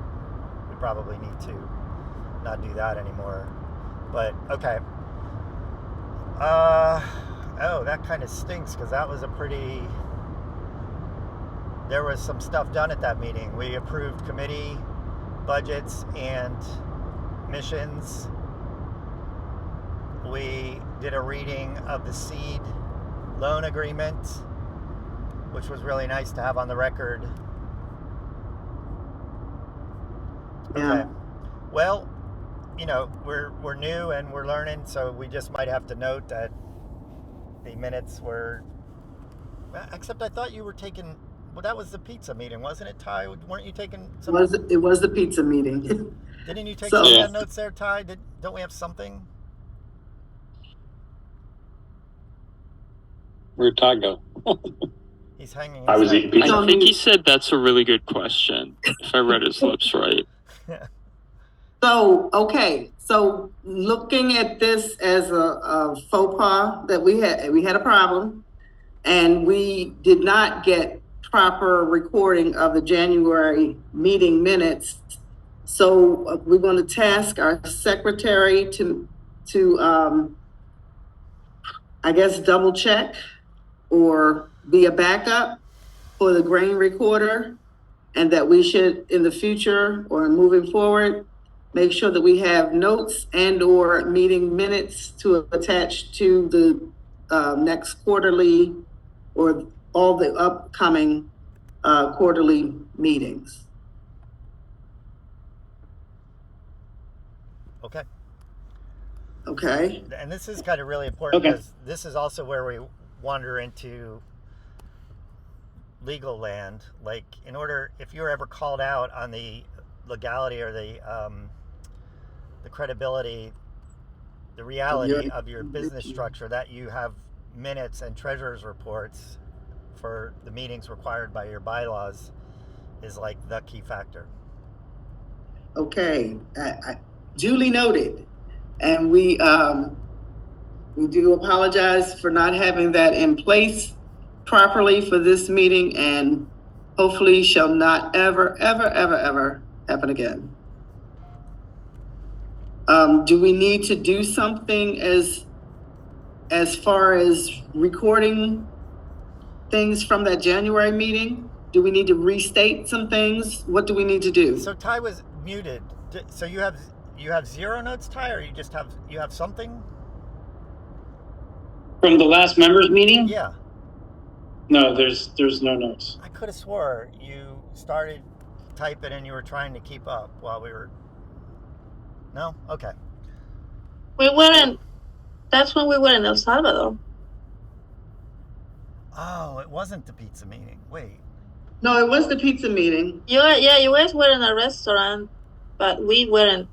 we probably need to not do that anymore. But okay. Oh, that kind of stinks, because that was there was some stuff done at that meeting. We approved committee budgets and missions. We did a reading of the seed loan agreement, which was really nice to have on the record. Yeah. Okay. Well, we're new and we're learning, so we just might have to note that the minutes were. Except I thought you were taking. Well, that was the pizza meeting, wasn't it, Ty? Weren't you taking some? It was the pizza meeting. Didn't you take So- some of the notes there, Ty? Don't we have something? Where'd Todd go? He's hanging. I was his eating head. pizza. I think he said that's a really good question, if I read his lips right. So, okay. So looking at this as a faux pas that we had a problem, and we did not get proper recording of the January meeting minutes. So we're going to task our secretary to I guess double check or be a backup for the grain recorder, and that we should in the future or moving forward make sure that we have notes and or meeting minutes to attach to the next quarterly or all the upcoming quarterly meetings. Okay. Okay. And this is kind of really important, Okay. because this is also where we wander into legal land. Like, if you're ever called out on the legality or the credibility, the reality of your business structure, that you have minutes and treasurer's reports for the meetings required by your bylaws, is like the key factor. Okay. Duly noted. And we do apologize for not having that in place properly for this meeting, and hopefully shall not ever, ever, ever, ever happen again. Do we need to do something as far as recording things from that January meeting? Do we need to restate some things? What do we need to do? So Ty was muted. So you have zero notes, Ty, or you have something? From the last members meeting? Yeah. No, there's no notes. I could have swore you started typing and you were trying to keep up while we were. No? Okay. We weren't. That's when we were in El Salvador. Oh, it wasn't the pizza meeting. Wait. No, it was the pizza meeting. You guys were in a restaurant, but we weren't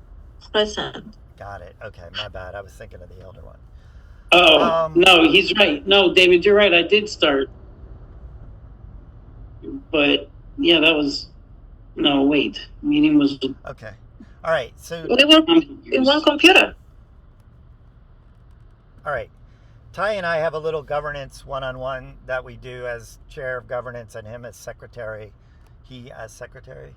present. Got it. Okay, my bad. I was thinking of the elder one. Oh, no, he's right. No, David, you're right. I did start. But, yeah, that was... No, wait. Meeting was... Okay. All right, so... We were in one computer. All right. Ty and I have a little governance one-on-one that we do as chair of governance and him as secretary. He as secretary.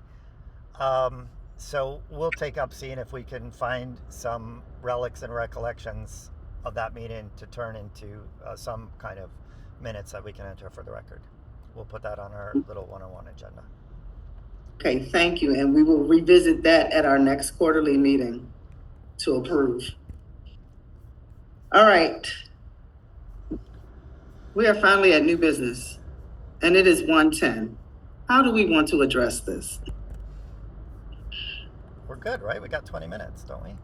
So we'll take up seeing if we can find some relics and recollections of that meeting to turn into some kind of minutes that we can enter for the record. We'll put that on our little one-on-one agenda. Okay, thank you. And we will revisit that at our next quarterly meeting to approve. All right. We are finally at new business, and it is 1:10. How do we want to address this? We're good, right? We got 20 minutes, don't we?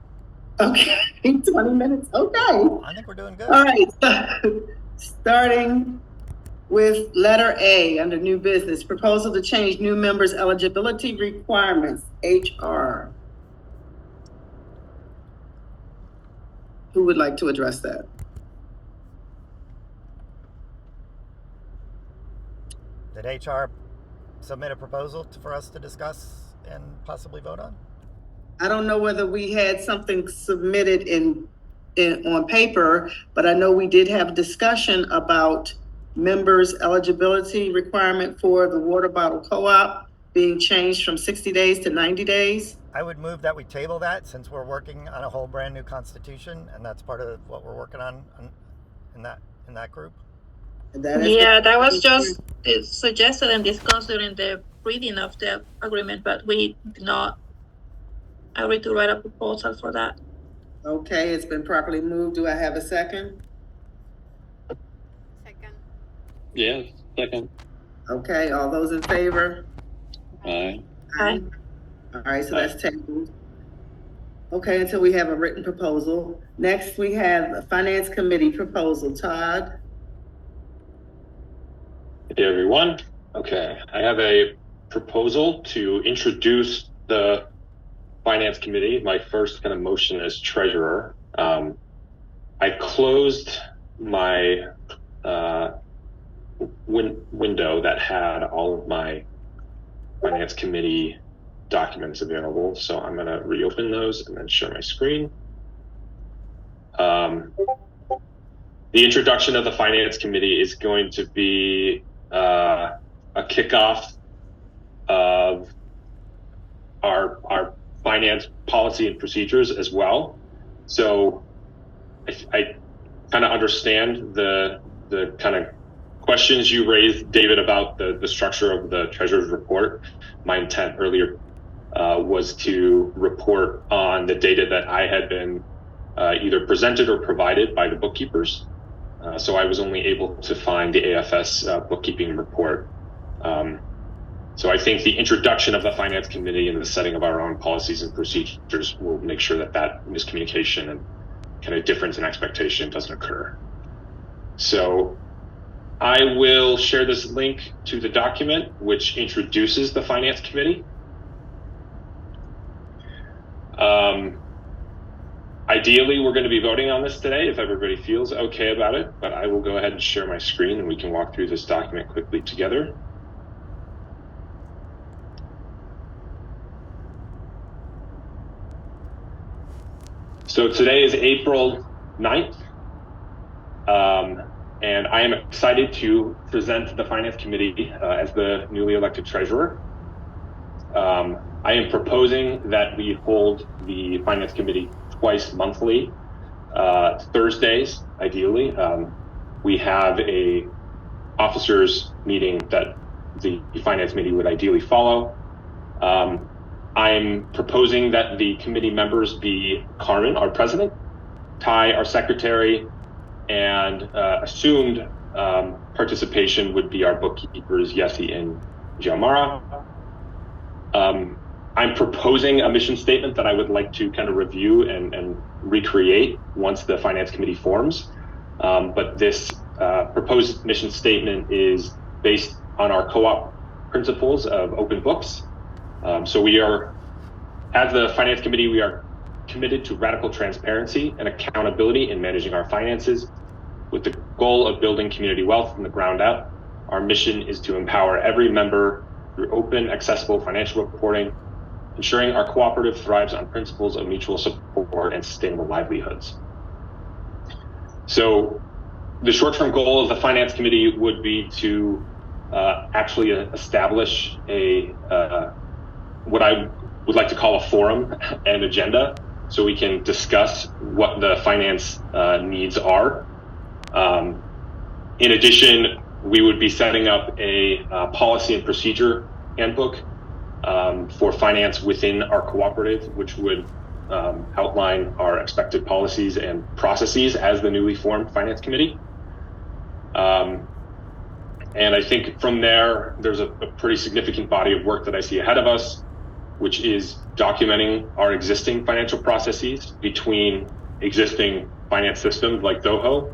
Okay, 20 minutes. Okay. I think we're doing good. All right. Starting with letter A under new business, proposal to change new members' eligibility requirements, HR. Who would like to address that? Did HR submit a proposal for us to discuss and possibly vote on? I don't know whether we had something submitted on paper, but I know we did have a discussion about members' eligibility requirement for the WaterBottle co-op being changed from 60 days to 90 days. I would move that we table that since we're working on a whole brand new constitution, and that's part of what we're working on in that group. That was just suggested and discussed during the reading of the agreement, but we did not agree to write a proposal for that. Okay, it's been properly moved. Do I have a second? Second. Yeah, second. Okay, all those in favor? Aye. Aye. All right, so that's tabled. Okay, until we have a written proposal. Next, we have a finance committee proposal. Todd? Hey, everyone. Okay, I have a proposal to introduce the finance committee. My first kind of motion as treasurer. I closed my window that had all of my finance committee documents available. So I'm going to reopen those and then share my screen. The introduction of the finance committee is going to be a kickoff of our finance policy and procedures as well. So I kind of understand the kind of questions you raised, David, about the structure of the treasurer's report. My intent earlier was to report on the data that I had been either presented or provided by the bookkeepers. So I was only able to find the AFS bookkeeping report. So I think the introduction of the finance committee and the setting of our own policies and procedures will make sure that miscommunication and kind of difference in expectation doesn't occur. So I will share this link to the document which introduces the finance committee. Ideally, we're going to be voting on this today if everybody feels okay about it, but I will go ahead and share my screen and we can walk through this document quickly together. So today is April 9th. and I am excited to present the Finance Committee as the newly elected treasurer. I am proposing that we hold the Finance Committee twice monthly, Thursdays, ideally. We have a officers meeting that the Finance Committee would ideally follow. I'm proposing that the committee members be Carmen, our president, Ty, our secretary, and assumed participation would be our bookkeepers, Yessi and Giamara. I'm proposing a mission statement that I would like to kind of review and recreate once the Finance Committee forms. But this proposed mission statement is based on our co-op principles of open books. So we are, as the Finance Committee, we are committed to radical transparency and accountability in managing our finances with the goal of building community wealth from the ground up. Our mission is to empower every member through open, accessible financial reporting, ensuring our cooperative thrives on principles of mutual support and sustainable livelihoods. So the short-term goal of the Finance Committee would be to actually establish a what I would like to call a forum and agenda, so we can discuss what the finance needs are. In addition, we would be setting up a policy and procedure handbook for finance within our cooperative, which would outline our expected policies and processes as the newly formed Finance Committee. And I think from there, there's a pretty significant body of work that I see ahead of us, which is documenting our existing financial processes between existing finance systems like Zoho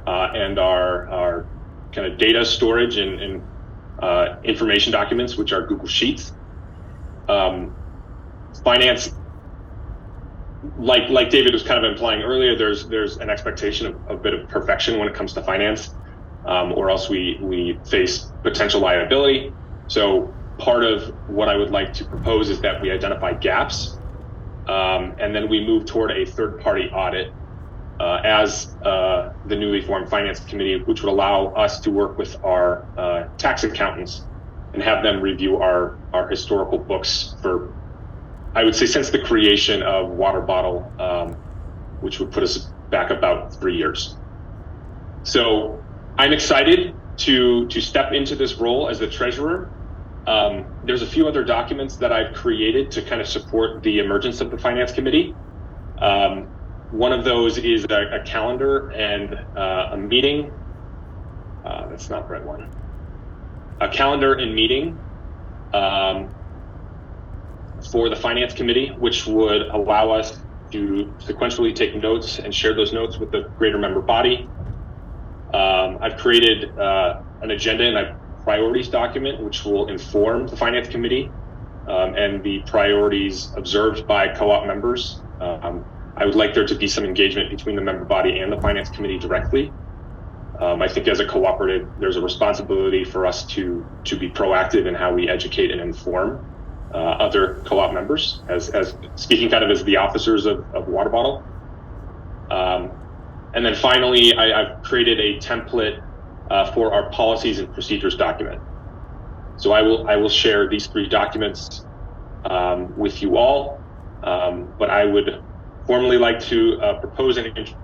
and our kind of data storage and information documents, which are Google Sheets. Finance, like David was kind of implying earlier, there's an expectation of a bit of perfection when it comes to finance, or else we face potential liability. So part of what I would like to propose is that we identify gaps, and then we move toward a third-party audit as the newly formed Finance Committee, which would allow us to work with our tax accountants and have them review our historical books for, I would say, since the creation of WaterBottle, which would put us back about 3 years. So I'm excited to step into this role as the treasurer. There's a few other documents that I've created to kind of support the emergence of the Finance Committee. One of those is a calendar and a meeting. That's not the right one. A calendar and meeting for the Finance Committee, which would allow us to sequentially take notes and share those notes with the greater member body. I've created an agenda and a priorities document, which will inform the Finance Committee and the priorities observed by co-op members. I would like there to be some engagement between the member body and the Finance Committee directly. I think as a cooperative, there's a responsibility for us to be proactive in how we educate and inform other co-op members, as speaking kind of as the officers of WaterBottle. And then finally, I've created a template for our policies and procedures document. So I will share these 3 documents with you all, but I would formally like to propose an introduction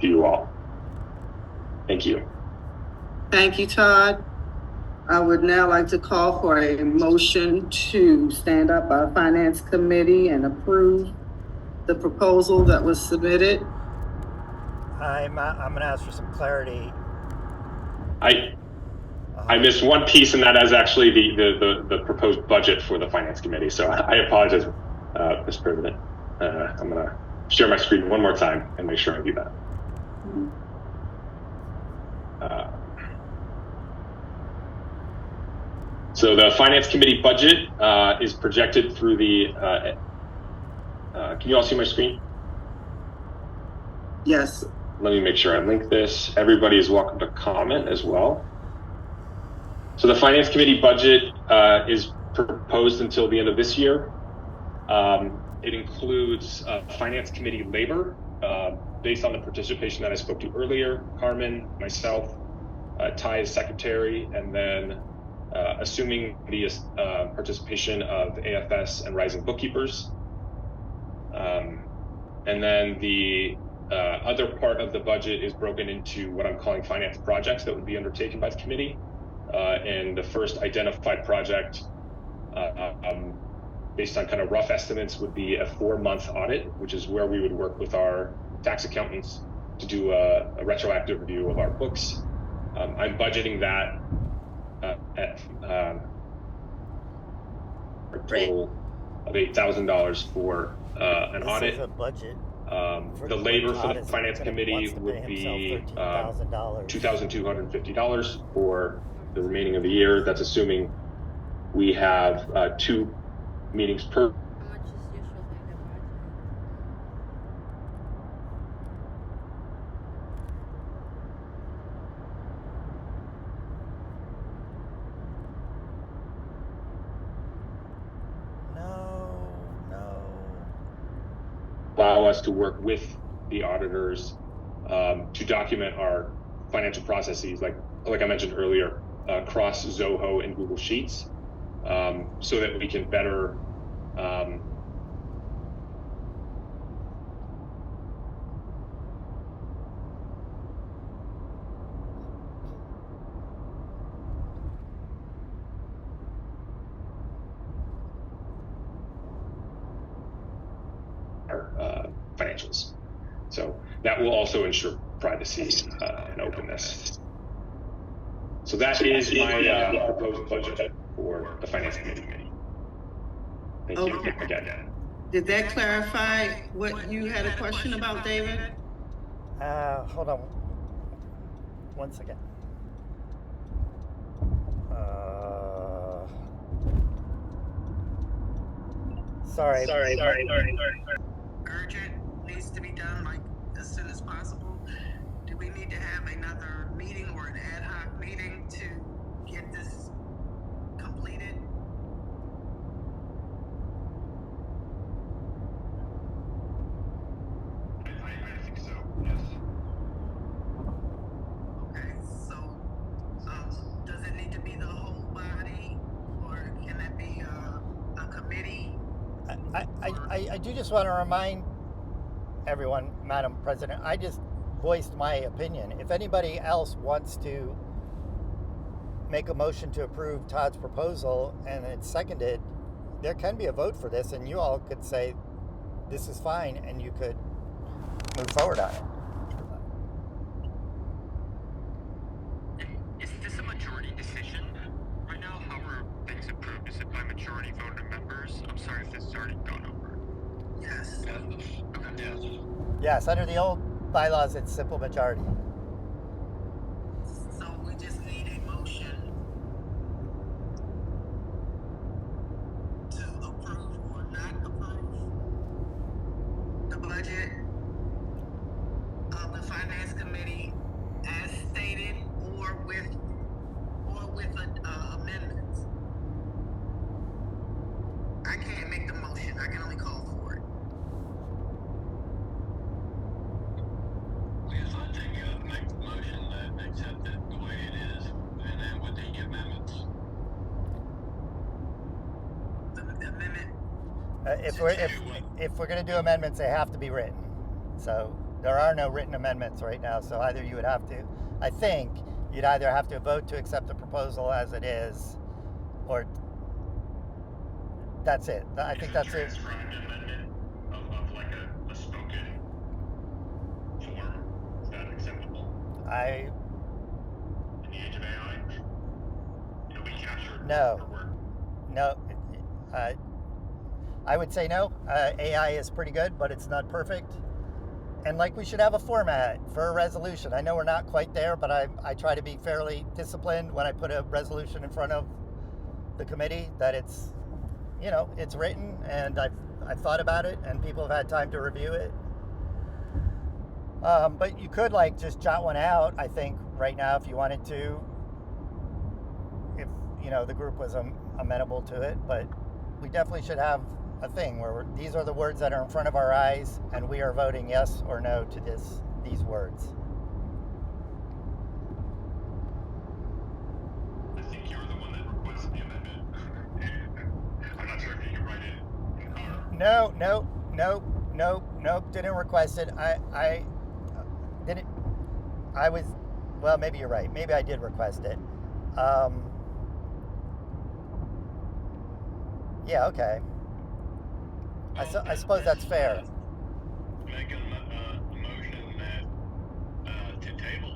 to you all. Thank you. Thank you, Todd. I would now like to call for a motion to stand up our Finance Committee and approve the proposal that was submitted. I'm going to ask for some clarity. I missed one piece, and that is actually the proposed budget for the Finance Committee. So I apologize, Mr. President. I'm going to share my screen one more time and make sure I do that. So the Finance Committee budget is projected through the, can you all see my screen? Yes. Let me make sure I link this. Everybody is welcome to comment as well. So the Finance Committee budget is proposed until the end of this year. It includes Finance Committee labor, based on the participation that I spoke to earlier, Carmen, myself, Ty as secretary, and then assuming the participation of AFS and Rising Bookkeepers. And then the other part of the budget is broken into what I'm calling finance projects that would be undertaken by the committee. And the first identified project, based on kind of rough estimates, would be a 4-month audit, which is where we would work with our tax accountants to do a retroactive review of our books. I'm budgeting that at a total of $8,000 for an This audit. is a budget. The labor for the finance committee would be $2,250 for the remaining of the year. That's assuming we have 2 meetings per. How much is usually the budget? No. Allow us to work with the auditors to document our financial processes, like I mentioned earlier, across Zoho and Google Sheets, so that we can better our financials. So that will also ensure privacy and openness. So that is my proposed budget for the finance committee. Thank you again. Did that clarify what you had a question about, David? Hold on. 1 second. Sorry. Urgent, needs to be done like as soon as possible. Do we need to have another meeting or an ad hoc meeting to get this completed? I think so, yes. Okay, so does it need to be the whole body, or can it be a committee? I do just want to remind everyone, Madam President, I just voiced my opinion. If anybody else wants to make a motion to approve Todd's proposal and it's seconded, there can be a vote for this, and you all could say this is fine, and you could move forward on it. Is this a majority decision? Right now, how are things approved? Is it by majority vote of members? I'm sorry if this has already gone over. Yes. Okay. Yes, under the old bylaws, it's simple majority. So we just need a motion to approve or not approve the budget of the finance committee as stated, or with amendments. I can't make the motion. I can only call for it. Yes, I think you have to make the motion that accept it the way it is, and then with the amendments. The amendment. If we're going to do amendments, they have to be written. So there are no written amendments right now. So either you would have to, I think, you'd either have to vote to accept the proposal as it is, or that's it. I think that's it. Transcribed amendment of like a spoken form. Is that acceptable? In the age of AI? It'll be captured. No. Or word. No, I would say no. AI is pretty good, but it's not perfect. And like, we should have a format for a resolution. I know we're not quite there, but I try to be fairly disciplined when I put a resolution in front of the committee, that it's, you know, it's written and I've thought about it and people have had time to review it. But you could like just jot one out, I think, right now if you wanted to, if, you know, the group was amenable to it. But we definitely should have a thing where these are the words that are in front of our eyes, and we are voting yes or no to these words. I think you're the one that requested the amendment. I'm not sure if you can write it in the car. Nope, didn't request it. I didn't. I was, well, maybe you're right. Maybe I did request it. Yeah, okay. I suppose that's fair. Make a motion that to table